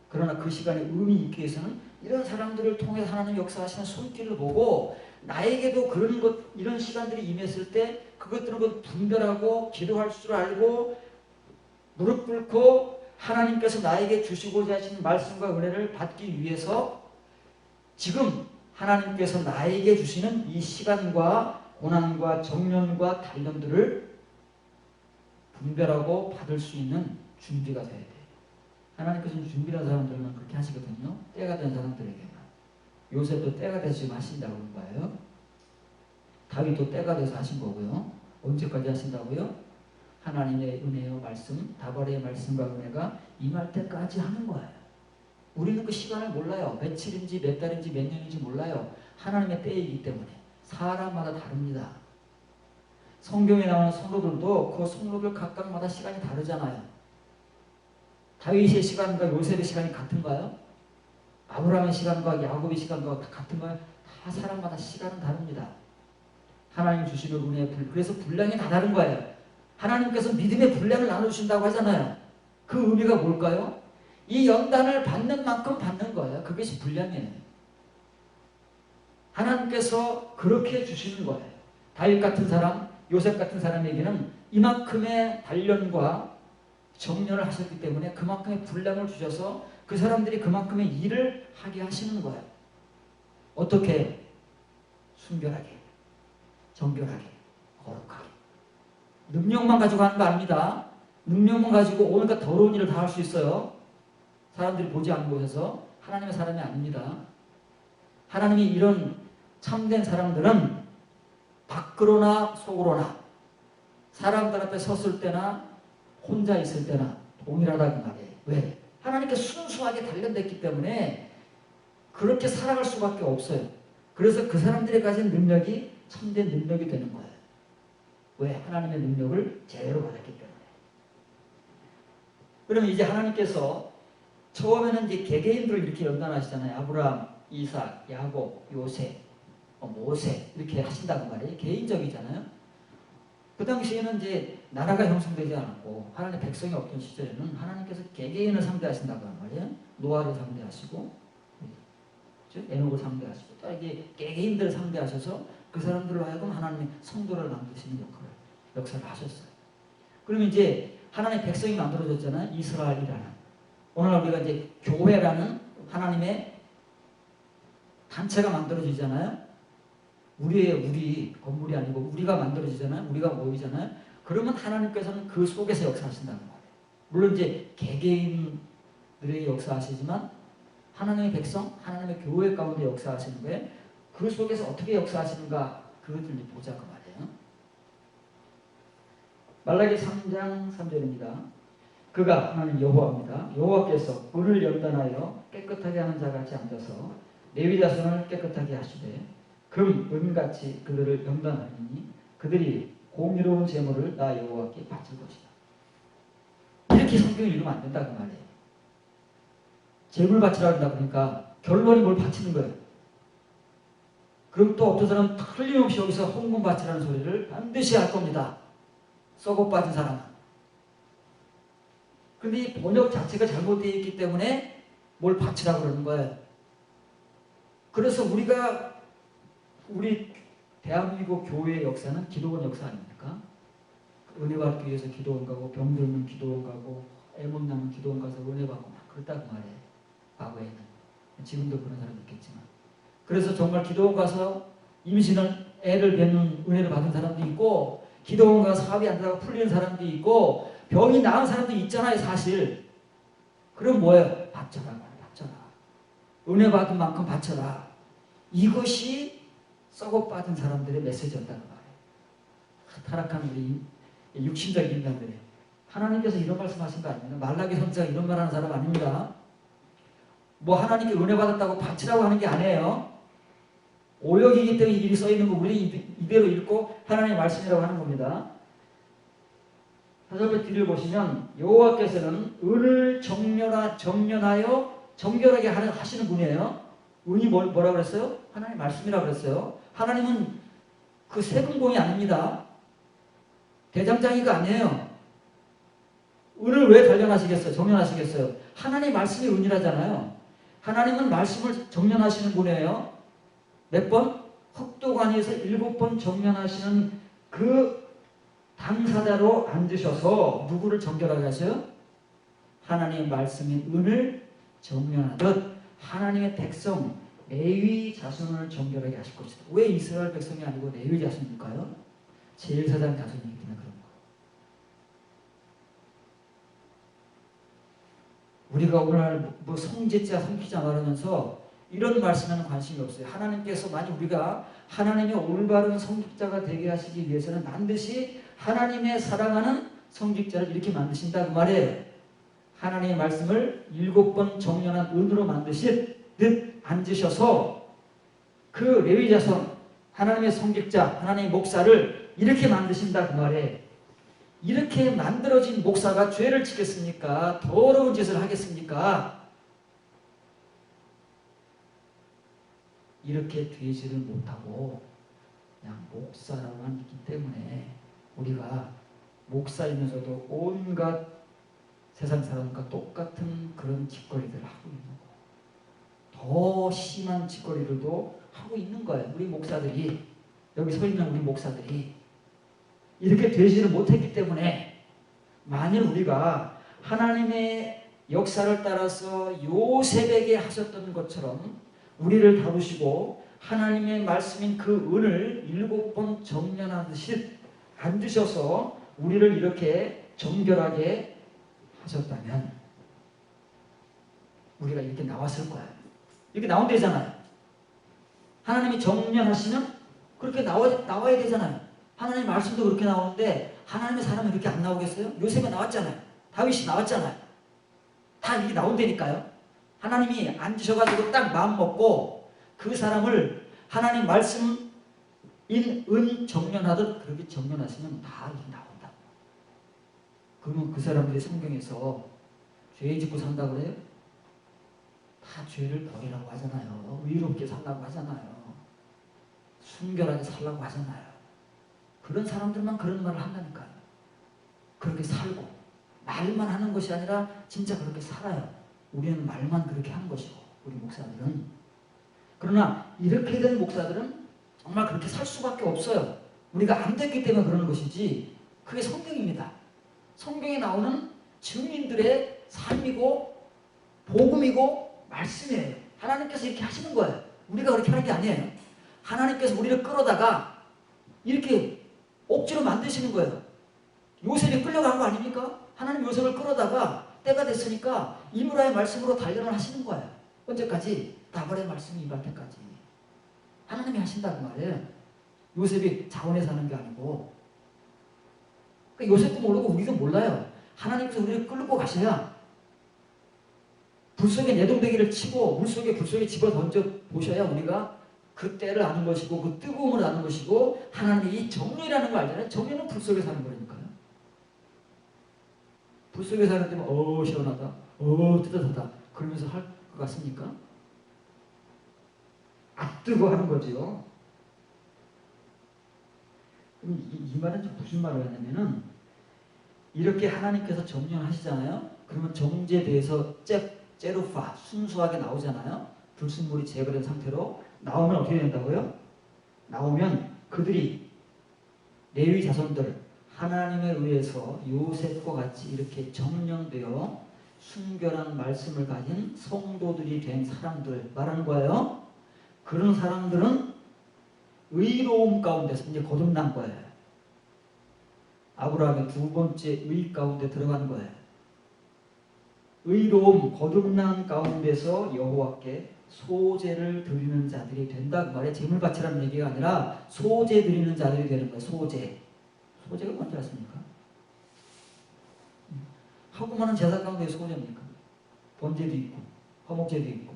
Speaker 1: 그러나 그 시간에 의미 있기 위해서는 이런 사람들을 통해 하나님 역사하시는 손길을 보고 나에게도 그런 것, 이런 시간들이 임했을 때 그것들을 분별하고 기도할 줄 알고 무릎 꿇고 하나님께서 나에게 주시고자 하시는 말씀과 은혜를 받기 위해서 지금 하나님께서 나에게 주시는 이 시간과 고난과 정련과 단련들을 분별하고 받을 수 있는 준비가 돼야 돼요. 하나님께서는 준비한 사람들만 그렇게 하시거든요. 때가 된 사람들에게만. 요셉도 때가 돼서 지금 하신다고 하는 거예요. 다윗도 때가 돼서 하신 거고요. 언제까지 하신다고요? 하나님의 은혜와 말씀, 다발의 말씀과 은혜가 임할 때까지 하는 거예요. 우리는 그 시간을 몰라요. 며칠인지 몇 달인지 몇 년인지 몰라요. 하나님의 때이기 때문에. 사람마다 다릅니다. 성경에 나오는 성도들도 그 성도들 각각마다 시간이 다르잖아요. 다윗의 시간과 요셉의 시간이 같은가요? 아브라함의 시간과 야곱의 시간과 다 같은가요? 다 사람마다 시간은 다릅니다. 하나님 주시는 은혜의 불, 그래서 분량이 다 다른 거예요. 하나님께서 믿음의 분량을 나눠주신다고 하잖아요. 그 의미가 뭘까요? 이 연단을 받는 만큼 받는 거예요. 그것이 분량이에요. 하나님께서 그렇게 주시는 거예요. 다윗 같은 사람, 요셉 같은 사람에게는 이만큼의 단련과 정련을 하셨기 때문에 그만큼의 분량을 주셔서 그 사람들이 그만큼의 일을 하게 하시는 거예요. 어떻게? 순결하게, 정결하게, 거룩하게. 능력만 가지고 하는 거 아닙니다. 능력만 가지고 온갖 더러운 일을 다 할 수 있어요. 사람들이 보지 않는 곳에서. 하나님의 사람이 아닙니다. 하나님이 이런 참된 사람들은 밖으로나 속으로나 사람들 앞에 섰을 때나 혼자 있을 때나 동일하다는 말이에요. 왜? 하나님께 순수하게 단련됐기 때문에 그렇게 살아갈 수밖에 없어요. 그래서 그 사람들이 가진 능력이 참된 능력이 되는 거예요. 왜? 하나님의 능력을 제대로 받았기 때문에. 그러면 이제 하나님께서 처음에는 이제 개개인들을 이렇게 연단하시잖아요. 아브라함, 이삭, 야곱, 요셉, 모세 이렇게 하신다고 말이에요. 개인적이잖아요. 그 당시에는 이제 나라가 형성되지 않았고 하나님의 백성이 없던 시절에는 하나님께서 개개인을 상대하신다고 말이에요. 노아를 상대하시고 에녹을 상대하시고 또 이게 개개인들을 상대하셔서 그 사람들로 하여금 하나님의 성도를 만드시는 역사를 하셨어요. 그러면 이제 하나님의 백성이 만들어졌잖아요. 이스라엘이라는. 오늘 우리가 이제 교회라는 하나님의 단체가 만들어지잖아요. 우리 건물이 아니고 우리가 만들어지잖아요. 우리가 모이잖아요. 그러면 하나님께서는 그 속에서 역사하신다는 거예요. 물론 이제 개개인들의 역사하시지만 하나님의 백성, 하나님의 교회 가운데 역사하시는 거예요. 그 속에서 어떻게 역사하시는가 그것을 이제 보자 그 말이에요. 말라기 3장 3절입니다. 그가 하나님 여호와입니다. 여호와께서 은을 연단하여 깨끗하게 하는 자같이 앉아서 레위 자손을 깨끗하게 하시되 금, 은같이 그들을 연단하리니 그들이 공의로운 제물을 나 여호와께 바칠 것이다. 이렇게 성경을 읽으면 안 된다 그 말이에요. 제물 바치라 한다 그러니까 결론이 뭘 바치는 거예요. 그럼 또 어떤 사람은 틀림없이 여기서 헌금 바치라는 소리를 반드시 할 겁니다. 썩어 빠진 사람은. 근데 이 번역 자체가 잘못되어 있기 때문에 뭘 바치라고 그러는 거예요. 그래서 우리 대한민국 교회의 역사는 기도원 역사 아닙니까? 은혜 받기 위해서 기도원 가고 병들면 기도원 가고 애 못 나면 기도원 가서 은혜 받고 막 그랬다고 말해요. 과거에는. 지금도 그런 사람이 있겠지만. 그래서 정말 기도원 가서 임신을 애를 뵙는 은혜를 받은 사람도 있고 기도원 가서 사업이 안 되다가 풀리는 사람도 있고 병이 나은 사람도 있잖아요 사실. 그럼 뭐예요? 바쳐라. 은혜 받은 만큼 바쳐라. 이것이 썩어 빠진 사람들의 메시지였다는 말이에요. 타락한 우리 육신적인 인간들이. 하나님께서 이런 말씀하신 거 아닙니다. 말라기 선지자가 이런 말하는 사람 아닙니다. 뭐 하나님께 은혜 받았다고 바치라고 하는 게 아니에요. 오역이기 때문에 이 일이 써있는 거 우리 이대로 읽고 하나님의 말씀이라고 하는 겁니다. 다섯 번째 뒤를 보시면 여호와께서는 은을 정련하여 정결하게 하시는 분이에요. 은이 뭐라고 그랬어요? 하나님 말씀이라고 그랬어요. 하나님은 그 세금공이 아닙니다. 대장장이가 아니에요. 은을 왜 단련하시겠어요? 정련하시겠어요? 하나님 말씀이 은이라잖아요. 하나님은 말씀을 정련하시는 분이에요. 몇 번? 흑도관에서 7번 정련하시는 그 당사자로 앉으셔서 누구를 정결하게 하셔요? 하나님의 말씀인 은을 정련하듯 하나님의 백성 레위 자손을 정결하게 하실 것이다. 왜 이스라엘 백성이 아니고 레위 자손일까요? 제사장 자손이기 때문에 그런 거예요. 우리가 오늘 뭐 성직자, 성기자 말하면서 이런 말씀에는 관심이 없어요. 하나님께서 만약 우리가 하나님의 올바른 성직자가 되게 하시기 위해서는 반드시 하나님의 사랑하는 성직자를 이렇게 만드신다 그 말이에요. 하나님의 말씀을 7번 정연한 은으로 만드실 앉으셔서 그 레위 자손 하나님의 성직자 하나님의 목사를 이렇게 만드신다 그 말이에요. 이렇게 만들어진 목사가 죄를 지겠습니까? 더러운 짓을 하겠습니까? 이렇게 되지를 못하고 그냥 목사라만 있기 때문에 우리가 목사이면서도 온갖 세상 사람과 똑같은 그런 짓거리들을 하고 있는 거예요. 더 심한 짓거리들도 하고 있는 거예요. 우리 목사들이 여기 서 있는 우리 목사들이 이렇게 되지를 못했기 때문에 만일 우리가 하나님의 역사를 따라서 요셉에게 하셨던 것처럼 우리를 다루시고 하나님의 말씀인 그 은을 7번 정련하듯이 앉으셔서 우리를 이렇게 정결하게 하셨다면 우리가 이렇게 나왔을 거예요. 이렇게 나오면 되잖아요. 하나님이 정련하시면 그렇게 나와야 되잖아요. 하나님 말씀도 그렇게 나오는데 하나님의 사람은 이렇게 안 나오겠어요? 요셉이 나왔잖아요. 다윗이 나왔잖아요. 다 이렇게 나온다니까요. 하나님이 앉으셔가지고 딱 마음 먹고 그 사람을 하나님 말씀인 은 정련하듯 그렇게 정련하시면 다 이렇게 나온다. 그러면 그 사람들이 성경에서 죄 짓고 산다고 그래요? 다 죄를 버리라고 하잖아요. 의롭게 살라고 하잖아요. 순결하게 살라고 하잖아요. 그런 사람들만 그런 말을 한다니까요. 그렇게 살고 말만 하는 것이 아니라 진짜 그렇게 살아요. 우리는 말만 그렇게 하는 것이고 우리 목사들은. 그러나 이렇게 된 목사들은 정말 그렇게 살 수밖에 없어요. 우리가 안 됐기 때문에 그러는 것이지 그게 성경입니다. 성경에 나오는 증인들의 삶이고 복음이고 말씀이에요. 하나님께서 이렇게 하시는 거예요. 우리가 그렇게 하는 게 아니에요. 하나님께서 우리를 끌어다가 이렇게 억지로 만드시는 거예요. 요셉이 끌려간 거 아닙니까? 하나님 요셉을 끌어다가 때가 됐으니까 이브라의 말씀으로 단련을 하시는 거예요. 언제까지? 나발의 말씀이 임할 때까지. 하나님이 하신다고 말이에요. 요셉이 자원해서 하는 게 아니고. 그러니까 요셉도 모르고 우리도 몰라요. 하나님께서 우리를 끌고 가셔야 불 속에 내동댕이를 치고 불 속에 집어 던져 보셔야 우리가 그 때를 아는 것이고 그 뜨거움을 아는 것이고 하나님이 이 정욕이라는 걸 알잖아요. 정욕은 불 속에 사는 거니까요. 불 속에 사는 때는 시원하다. 뜨뜻하다. 그러면서 할 것 같습니까? 안 뜨고 하는 거죠. 그럼 이 말은 무슨 말을 하냐면은 이렇게 하나님께서 정령하시잖아요. 그러면 정제돼서 제루파 순수하게 나오잖아요. 불순물이 제거된 상태로 나오면 어떻게 된다고요? 나오면 그들이 레위 자손들 하나님에 의해서 요셉과 같이 이렇게 정령되어 순결한 말씀을 가진 성도들이 된 사람들 말하는 거예요. 그런 사람들은 의로움 가운데서 이제 거듭난 거예요. 아브라함의 두 번째 의 가운데 들어간 거예요. 의로움, 거듭난 가운데서 여호와께 소제를 드리는 자들이 된다. 그 말에 재물 바치라는 얘기가 아니라 소제 드리는 자들이 되는 거예요. 소제. 소제가 뭔지 아십니까? 하고 많은 제사 가운데 소제입니까? 번제도 있고, 화목제도 있고,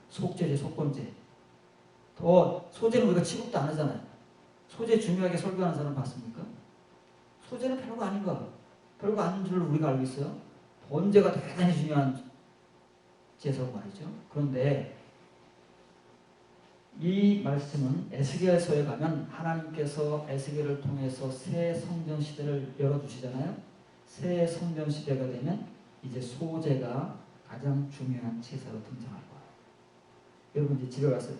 Speaker 1: 속제제, 속건제. 더 소제는 우리가 취급도 안 하잖아요. 소제 중요하게 설교하는 사람 봤습니까? 소제는 별거 아닌가? 별거 아닌 줄 우리가 알고 있어요. 번제가 대단히 중요한 제사고 말이죠. 그런데 이 말씀은 에스겔서에 가면 하나님께서 에스겔을 통해서 새 성전 시대를 열어주시잖아요. 새 성전 시대가 되면 이제 소제가 가장 중요한 제사로 등장할 거예요. 여러분 이제 집에 가서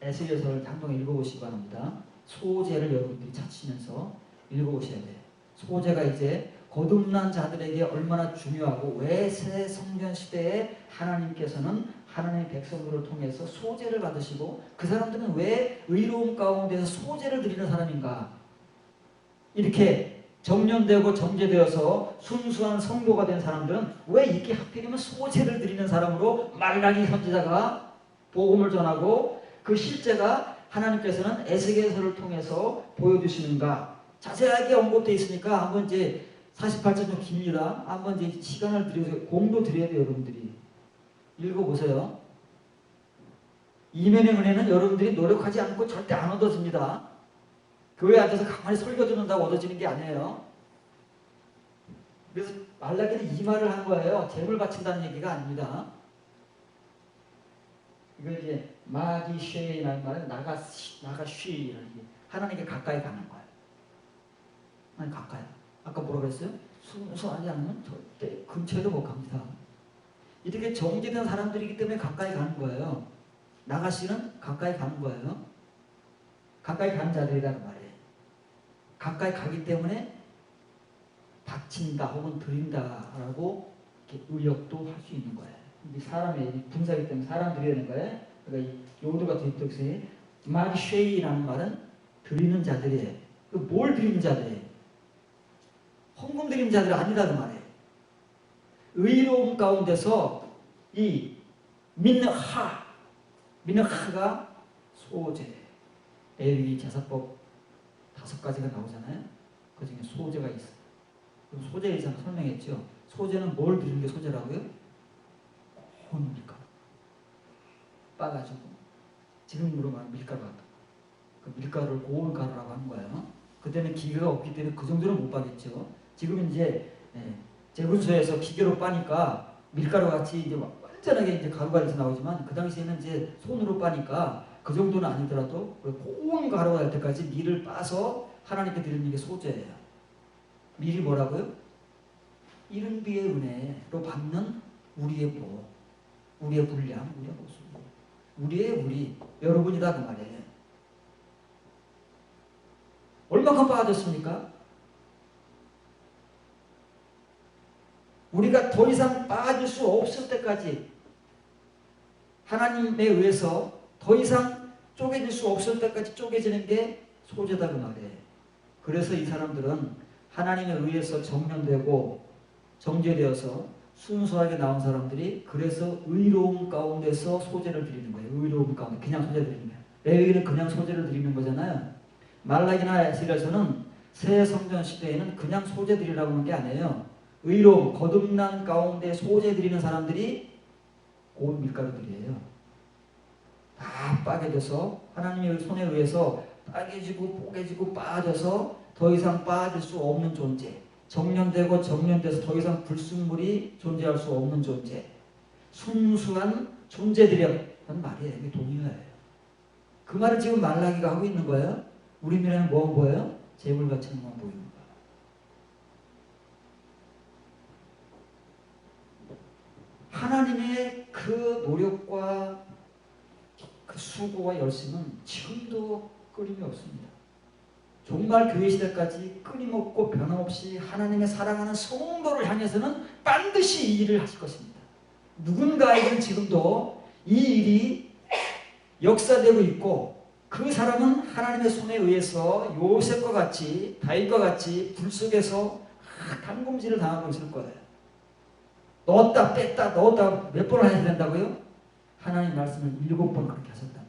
Speaker 1: 에스겔서를 한번 읽어보시기 바랍니다. 소제를 여러분들이 찾으면서 읽어보셔야 돼요. 소제가 이제 거듭난 자들에게 얼마나 중요하고 왜 새 성전 시대에 하나님께서는 하나님의 백성들을 통해서 소제를 받으시고 그 사람들은 왜 의로움 가운데서 소제를 드리는 사람인가? 이렇게 정련되고 정제되어서 순수한 성도가 된 사람들은 왜 이렇게 하필이면 소제를 드리는 사람으로 말라기 선지자가 복음을 전하고 그 실제가 하나님께서는 에스겔서를 통해서 보여주시는가? 자세하게 언급되어 있으니까 한번 이제 48절 좀 깁니다. 한번 이제 시간을 드려서 공도 드려야 돼요. 여러분들이 읽어보세요. 이면의 은혜는 여러분들이 노력하지 않고 절대 안 얻어집니다. 교회에 앉아서 가만히 설교 듣는다고 얻어지는 게 아니에요. 그래서 말라기는 이 말을 한 거예요. 재물 바친다는 얘기가 아닙니다. 이거 이제 마기쉐이라는 말은 나가쉬라는 게 하나님께 가까이 가는 거예요. 하나님 가까이. 아까 뭐라고 했어요? 순수하지 않으면 절대 근처에도 못 갑니다. 이렇게 정제된 사람들이기 때문에 가까이 가는 거예요. 나가시는 가까이 가는 거예요. 가까이 가는 자들이라는 말이에요. 가까이 가기 때문에 바친다 혹은 드린다라고 이렇게 의역도 할 수 있는 거예요. 이 사람의 분사이기 때문에 사람 드려야 되는 거예요. 그러니까 이 요도가 뒤쪽에 마리쉐이라는 말은 드리는 자들이에요. 뭘 드리는 자들이에요? 헌금 드리는 자들이 아니다 그 말이에요. 의로움 가운데서 이 민하가 소제, 레위 제사법 5가지가 나오잖아요. 그 중에 소제가 있어요. 그럼 소제에 대해서 설명했죠. 소제는 뭘 드리는 게 소제라고요? 고운 밀가루 빠가지고 지금으로 말하면 밀가루 같은 그 밀가루를 고운 가루라고 하는 거예요. 그때는 기계가 없기 때문에 그 정도는 못 빠겠죠. 지금은 이제 제분소에서 기계로 빠니까 밀가루 같이 이제 완전하게 이제 가루가 돼서 나오지만 그 당시에는 이제 손으로 빠니까 그 정도는 아니더라도 고운 가루가 될 때까지 밀을 빠서 하나님께 드리는 게 소제예요. 밀이 뭐라고요? 이른비의 은혜로 받는 우리의 복, 우리의 분량, 우리의 모습, 우리의 우리, 여러분이다 그 말이에요. 얼마큼 빠졌습니까? 우리가 더 이상 빠질 수 없을 때까지 하나님에 의해서 더 이상 쪼개질 수 없을 때까지 쪼개지는 게 소제다 그 말이에요. 그래서 이 사람들은 하나님에 의해서 정련되고 정제되어서 순수하게 나온 사람들이 그래서 의로움 가운데서 소재를 드리는 거예요. 의로움 가운데 그냥 소재 드리는 거예요. 레위기는 그냥 소재를 드리는 거잖아요. 말라기나 에스겔에서는 새 성전 시대에는 그냥 소재 드리라고 하는 게 아니에요. 의로움, 거듭난 가운데 소재 드리는 사람들이 곧 밀가루들이에요. 다 빠개져서 하나님의 손에 의해서 빠개지고 뽀개지고 빠져서 더 이상 빠질 수 없는 존재, 정련되고 정련돼서 더 이상 불순물이 존재할 수 없는 존재, 순수한 존재들이라는 말이에요. 이게 동의어예요. 그 말을 지금 말라기가 하고 있는 거예요. 우리 눈에는 뭐 보여요? 재물같이 뭐 보이는 거예요. 하나님의 그 노력과 그 수고와 열심은 지금도 끊임이 없습니다. 종말 교회 시대까지 끊임없고 변함없이 하나님의 사랑하는 성도를 향해서는 반드시 이 일을 하실 것입니다. 누군가에게는 지금도 이 일이 역사되고 있고 그 사람은 하나님의 손에 의해서 요셉과 같이 다윗과 같이 불 속에서 단검질을 당하고 있을 거예요. 넣었다 뺐다 넣었다 몇 번을 해야 된다고요? 하나님 말씀을 7번 그렇게 하셨답니다.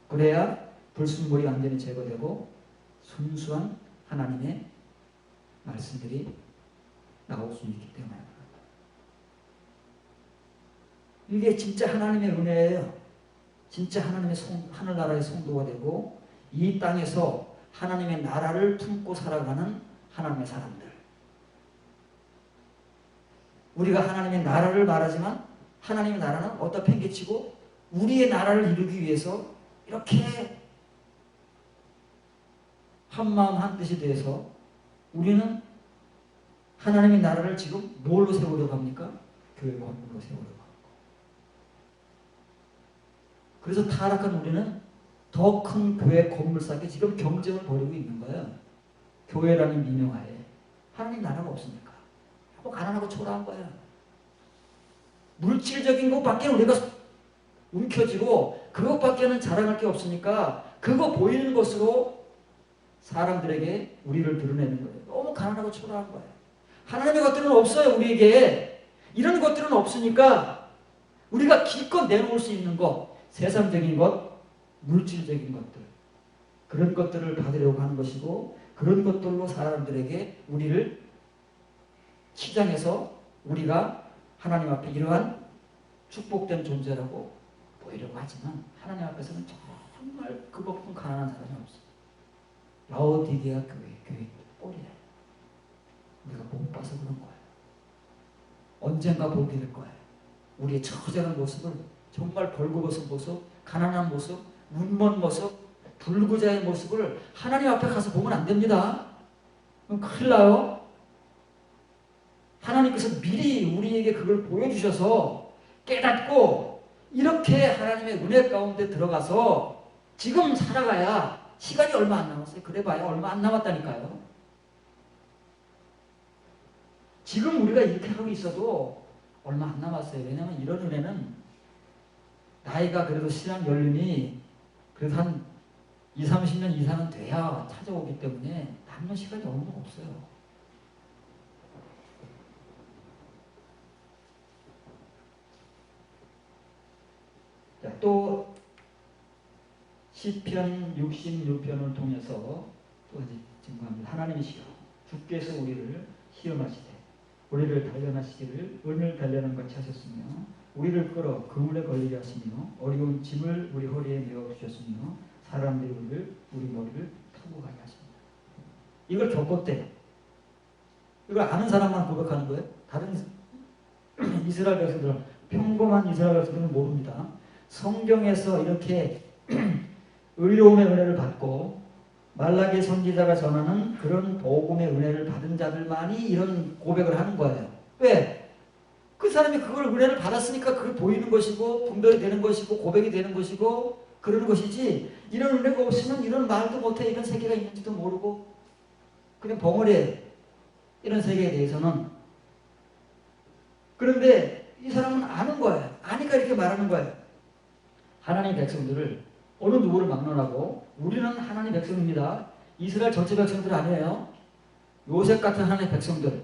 Speaker 1: 그래야 불순물이 완전히 제거되고 순수한 하나님의 말씀들이 나올 수 있기 때문에 이게 진짜 하나님의 은혜예요. 진짜 하나님의 하늘나라의 성도가 되고 이 땅에서 하나님의 나라를 품고 살아가는 하나님의 사람들. 우리가 하나님의 나라를 말하지만 하나님의 나라는 어디다 팽개치고 우리의 나라를 이루기 위해서 이렇게 한마음 한뜻이 돼서 우리는 하나님의 나라를 지금 뭘로 세우려고 합니까? 교회 건물로 세우려고 합니다. 그래서 타락한 우리는 더 큰 교회 건물 쌓기 지금 경쟁을 벌이고 있는 거예요. 교회라는 민영하에 하나님 나라가 없으니까 뭐 가난하고 초라한 거예요. 물질적인 것밖에 우리가 움켜쥐고 그것밖에는 자랑할 게 없으니까 그거 보이는 것으로 사람들에게 우리를 드러내는 거예요. 너무 가난하고 초라한 거예요. 하나님의 것들은 없어요. 우리에게 이런 것들은 없으니까 우리가 기껏 내놓을 수 있는 것, 세상적인 것, 물질적인 것들 그런 것들을 받으려고 하는 것이고 그런 것들로 사람들에게 우리를 치장해서 우리가 하나님 앞에 이러한 축복된 존재라고 보이려고 하지만 하나님 앞에서는 정말 그것뿐 가난한 사람이 없어요. 라오디게아 교회 꼴이에요. 우리가 못 봐서 그런 거예요. 언젠가 보게 될 거예요. 우리의 처절한 모습을 정말 벌거벗은 모습, 가난한 모습, 눈먼 모습, 불구자의 모습을 하나님 앞에 가서 보면 안 됩니다. 그럼 큰일 나요. 하나님께서 미리 우리에게 그걸 보여주셔서 깨닫고 이렇게 하나님의 은혜 가운데 들어가서 지금 살아가야 시간이 얼마 안 남았어요. 그래봐야 얼마 안 남았다니까요. 지금 우리가 이렇게 하고 있어도 얼마 안 남았어요. 왜냐하면 이런 은혜는 나이가 그래도 신앙 연륜이 그래도 한 20, 30년 이상은 돼야 찾아오기 때문에 남는 시간이 얼마 없어요. 자, 또 시편 66편을 통해서 또 이제 증거합니다. 하나님이시여 주께서 우리를 시험하시되 우리를 단련하시기를 은을 단련한 같이 하셨으며 우리를 끌어 그물에 걸리게 하시며 어려운 짐을 우리 허리에 메어 주셨으며 사람들이 우리 머리를 타고 가게 하십니다. 이걸 겪었대. 이걸 아는 사람만 고백하는 거예요. 다른 이스라엘 백성들은 평범한 이스라엘 백성들은 모릅니다. 성경에서 이렇게 의로움의 은혜를 받고 말라기 선지자가 전하는 그런 복음의 은혜를 받은 자들만이 이런 고백을 하는 거예요. 왜? 그 사람이 그걸 은혜를 받았으니까 그게 보이는 것이고 분별이 되는 것이고 고백이 되는 것이고 그러는 것이지 이런 은혜가 없으면 이런 말도 못해. 이런 세계가 있는지도 모르고 그냥 벙어리에 이런 세계에 대해서는. 그런데 이 사람은 아는 거예요. 아니까 이렇게 말하는 거예요. 하나님 백성들을 어느 누구를 막론하고 우리는 하나님 백성입니다. 이스라엘 전체 백성들 아니에요. 요셉 같은 하나님의 백성들.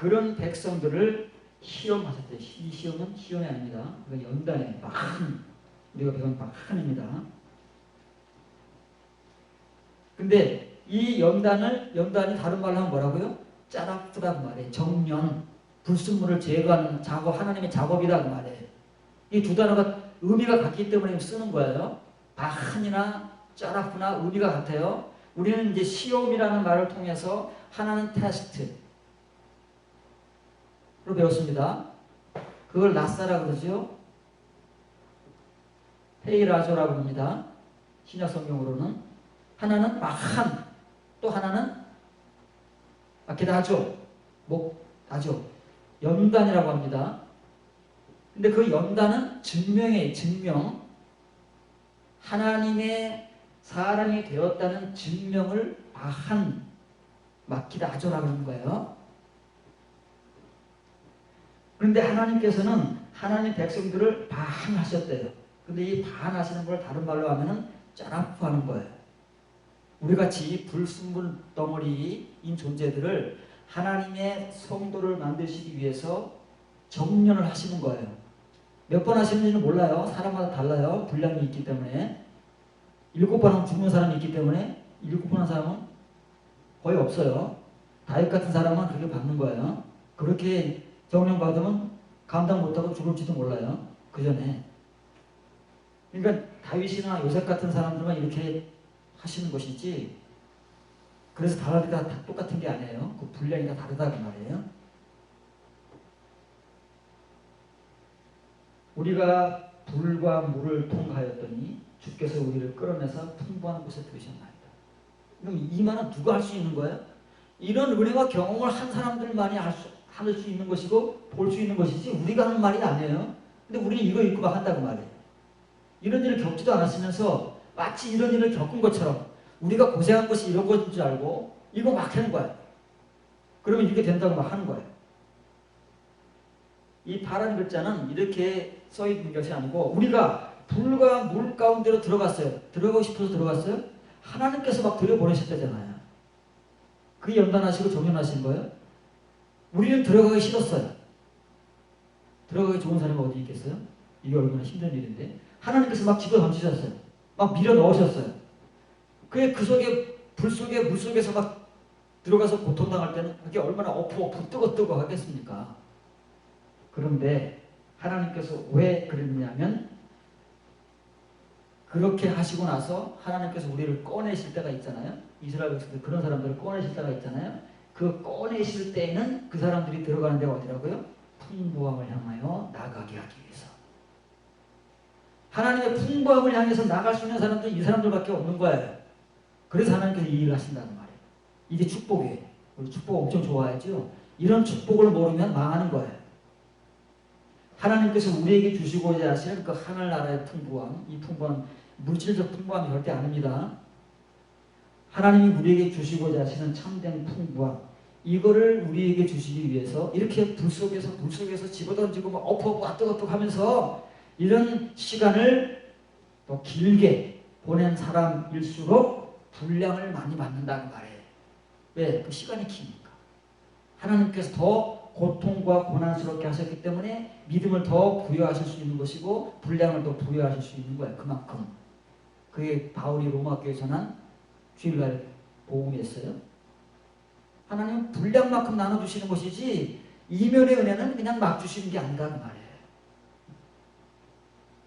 Speaker 1: 그런 백성들을 시험하셨대요. 이 시험은 시험이 아닙니다. 이건 연단에 막한, 우리가 배운 막한입니다. 근데 이 연단이 다른 말로 하면 뭐라고요? 짜락짜락 말이에요. 정년, 불순물을 제거하는 작업, 하나님의 작업이다 그 말이에요. 이 두 단어가 의미가 같기 때문에 쓰는 거예요. 바한이나 짜락구나 의미가 같아요. 우리는 이제 시험이라는 말을 통해서 하나는 테스트로 배웠습니다. 그걸 나사라 그러죠. 페이라조라고 합니다. 신약 성경으로는. 하나는 마한, 또 하나는 마케다죠. 목다죠. 연단이라고 합니다. 근데 그 연단은 증명이에요. 증명. 하나님의 사람이 되었다는 증명을 마한, 마키다조라고 하는 거예요. 그런데 하나님께서는 하나님 백성들을 반하셨대요. 근데 이 반하시는 걸 다른 말로 하면은 짜라프하는 거예요. 우리같이 불순물 덩어리인 존재들을 하나님의 성도를 만드시기 위해서 정련을 하시는 거예요. 몇 번 하시는지는 몰라요. 사람마다 달라요. 분량이 있기 때문에. 7번 하면 죽는 사람이 있기 때문에 7번 한 사람은 거의 없어요. 다윗 같은 사람은 그렇게 받는 거예요. 그렇게 정령 받으면 감당 못하고 죽을지도 몰라요. 그 전에. 그러니까 다윗이나 요셉 같은 사람들만 이렇게 하시는 것이지, 그래서 다 똑같은 게 아니에요. 그 분량이 다 다르다 그 말이에요. 우리가 불과 물을 통과하였더니 주께서 우리를 끌어내서 풍부한 곳에 두셨나이다. 그럼 이 말은 누가 할 수 있는 거예요? 이런 은혜와 경험을 한 사람들만이 할 수 있는 것이고 볼 수 있는 것이지 우리가 하는 말이 아니에요. 근데 우리는 이거 읽고 막 한다고 말이에요. 이런 일을 겪지도 않았으면서 마치 이런 일을 겪은 것처럼 우리가 고생한 것이 이런 것인 줄 알고 이거 막 하는 거야. 그러면 이렇게 된다고 막 하는 거예요. 이 파란 글자는 이렇게 써 있는 것이 아니고, 우리가 불과 물 가운데로 들어갔어요. 들어가고 싶어서 들어갔어요? 하나님께서 막 들여보내셨다잖아요. 그게 연단하시고 정연하신 거예요? 우리는 들어가기 싫었어요. 들어가기 좋은 사람이 어디 있겠어요? 이게 얼마나 힘든 일인데. 하나님께서 막 집어던지셨어요. 막 밀어 넣으셨어요. 그 속에, 불 속에, 물 속에서 막 들어가서 고통당할 때는 그게 얼마나 어프어프 뜨거뜨거 하겠습니까? 그런데 하나님께서 왜 그랬냐면, 그렇게 하시고 나서 하나님께서 우리를 꺼내실 때가 있잖아요. 이스라엘 백성들 그런 사람들을 꺼내실 때가 있잖아요. 그 꺼내실 때에는 그 사람들이 들어가는 데가 어디라고요? 풍부함을 향하여 나가게 하기 위해서. 하나님의 풍부함을 향해서 나갈 수 있는 사람들은 이 사람들밖에 없는 거예요. 그래서 하나님께서 이 일을 하신다는 말이에요. 이게 축복이에요. 우리 축복 엄청 좋아하죠. 이런 축복을 모르면 망하는 거예요. 하나님께서 우리에게 주시고자 하시는 그 하늘나라의 풍부함, 이 풍부함, 물질적 풍부함이 절대 아닙니다. 하나님이 우리에게 주시고자 하시는 참된 풍부함, 이거를 우리에게 주시기 위해서 이렇게 불 속에서 집어던지고 막 엎어고 뜨겁고 하면서 이런 시간을 더 길게 보낸 사람일수록 분량을 많이 받는다는 말이에요. 왜? 그 시간이 기니까. 하나님께서 더 고통과 고난스럽게 하셨기 때문에 믿음을 더 부여하실 수 있는 것이고 분량을 더 부여하실 수 있는 거예요. 그만큼. 그게 바울이 로마교회 전한 주일날 복음이었어요. 하나님은 분량만큼 나눠주시는 것이지 이면의 은혜는 그냥 막 주시는 게 아니라 그 말이에요.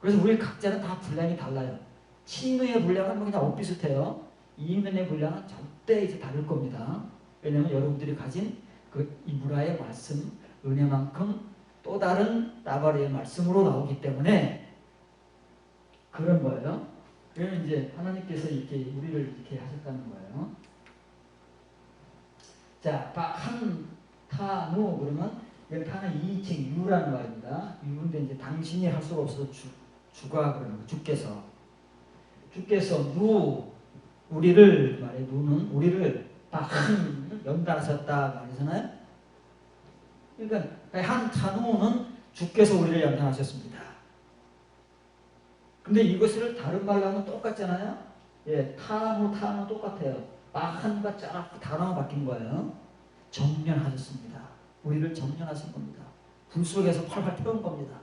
Speaker 1: 그래서 우리 각자는 다 분량이 달라요. 친의의 분량은 뭐 그냥 엇비슷해요. 이면의 분량은 절대 이제 다를 겁니다. 왜냐하면 여러분들이 가진 그 이브라의 말씀, 은혜만큼 또 다른 나발의 말씀으로 나오기 때문에 그런 거예요. 그러면 이제 하나님께서 이렇게 우리를 이렇게 하셨다는 거예요. 자, 한, 타, 누 그러면 여기 타는 2인칭 유라는 말입니다. 유인데 이제 당신이 할 수가 없어서 주가 그러는 거. 주께서 누 우리를 말해. 누는 우리를 한 연단하셨다 말이잖아요. 그러니까 한 타누는 주께서 우리를 연단하셨습니다. 근데 이것을 다른 말로 하면 똑같잖아요. 예, 타누 똑같아요. 한과 짜라 단어가 바뀐 거예요. 정면하셨습니다. 우리를 정련하신 겁니다. 불 속에서 팔팔 태운 겁니다.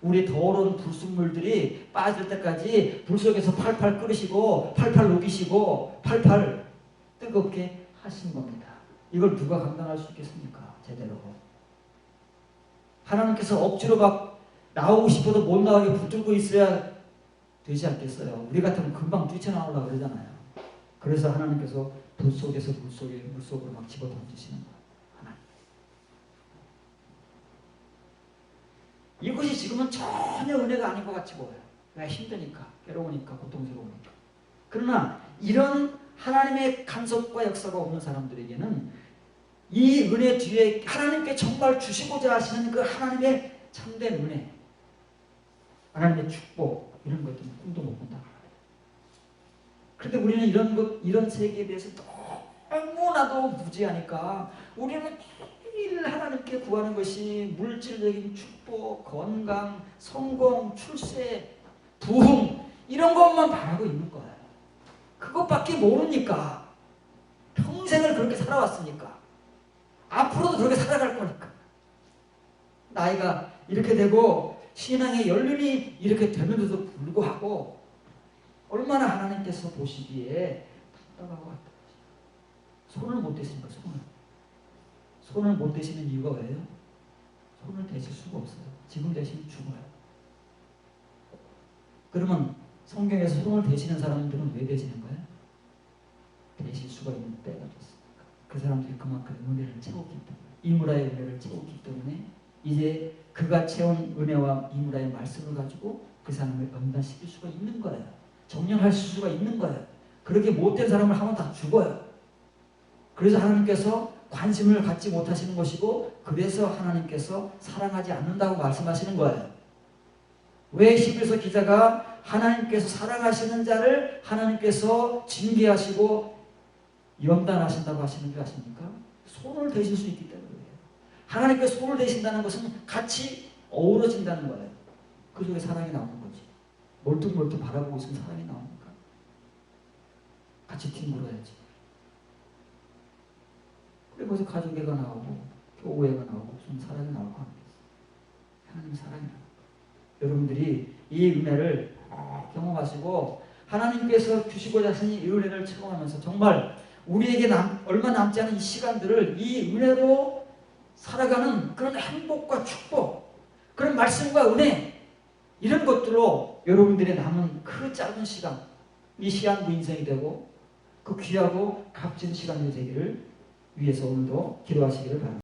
Speaker 1: 우리 더러운 불순물들이 빠질 때까지 불 속에서 팔팔 끓이시고 팔팔 녹이시고 팔팔 뜨겁게 하신 겁니다. 이걸 누가 감당할 수 있겠습니까? 제대로. 하나님께서 억지로 막 나오고 싶어도 못 나오게 붙들고 있어야 되지 않겠어요? 우리 같으면 금방 뛰쳐나오려고 그러잖아요. 그래서 하나님께서 불 속에서 물속으로 막 집어던지시는 거예요. 하나님. 이것이 지금은 전혀 은혜가 아닌 것 같이 보여요. 왜? 힘드니까, 괴로우니까, 고통스러우니까. 그러나 이런 하나님의 간섭과 역사가 없는 사람들에게는 이 은혜 뒤에 하나님께 정말 주시고자 하시는 그 하나님의 참된 은혜, 하나님의 축복, 이런 것들은 꿈도 못 꾼다. 그런데 우리는 이런 세계에 대해서 너무나도 무지하니까 우리는 매일 하나님께 구하는 것이 물질적인 축복, 건강, 성공, 출세, 부흥 이런 것만 바라고 있는 거예요. 그것밖에 모르니까. 평생을 그렇게 살아왔으니까. 앞으로도 그렇게 살아갈 거니까. 나이가 이렇게 되고 신앙의 연륜이 이렇게 되는데도 불구하고 얼마나 하나님께서 보시기에 답답하고 손을 못 대시는 거예요. 손을 못 대시는 이유가 왜요? 손을 대실 수가 없어요. 지금 대시면 죽어요. 그러면 성경에서 손을 대시는 사람들은 왜 대시는 거예요? 대실 수가 있는 때가 됐습니까? 그 사람들이 그만큼 은혜를 채웠기 때문에, 이무라의 은혜를 채웠기 때문에 이제 그가 채운 은혜와 이무라의 말씀을 가지고 그 사람을 연단시킬 수가 있는 거예요. 정령할 수가 있는 거예요. 그렇게 못된 사람을 하면 다 죽어요. 그래서 하나님께서 관심을 갖지 못하시는 것이고, 그래서 하나님께서 사랑하지 않는다고 말씀하시는 거예요. 왜 히브리서 기자가 하나님께서 사랑하시는 자를 하나님께서 징계하시고 연단하신다고 하시는 줄 아십니까? 손을 대실 수 있기 때문이에요. 하나님께서 손을 대신다는 것은 같이 어우러진다는 거예요. 그 속에 사랑이 나오는 거지. 멀뚱멀뚱 바라보고 있으면 사랑이 나옵니까? 같이 뒹굴어야지. 그리고 거기서 가족애가 나오고 교우애가 나오고 좀 사랑이 나올 거 아니겠어요? 하나님 사랑이 나올 거예요. 여러분들이 이 은혜를 경험하시고 하나님께서 주시고자 하신 이 은혜를 체험하면서 정말 우리에게 얼마 남지 않은 이 시간들을 이 은혜로 살아가는 그런 행복과 축복, 그런 말씀과 은혜, 이런 것들로 여러분들의 남은 그 짧은 시간, 이 시한부 인생이 되고 그 귀하고 값진 시간이 되기를 위해서 오늘도 기도하시기를 바랍니다.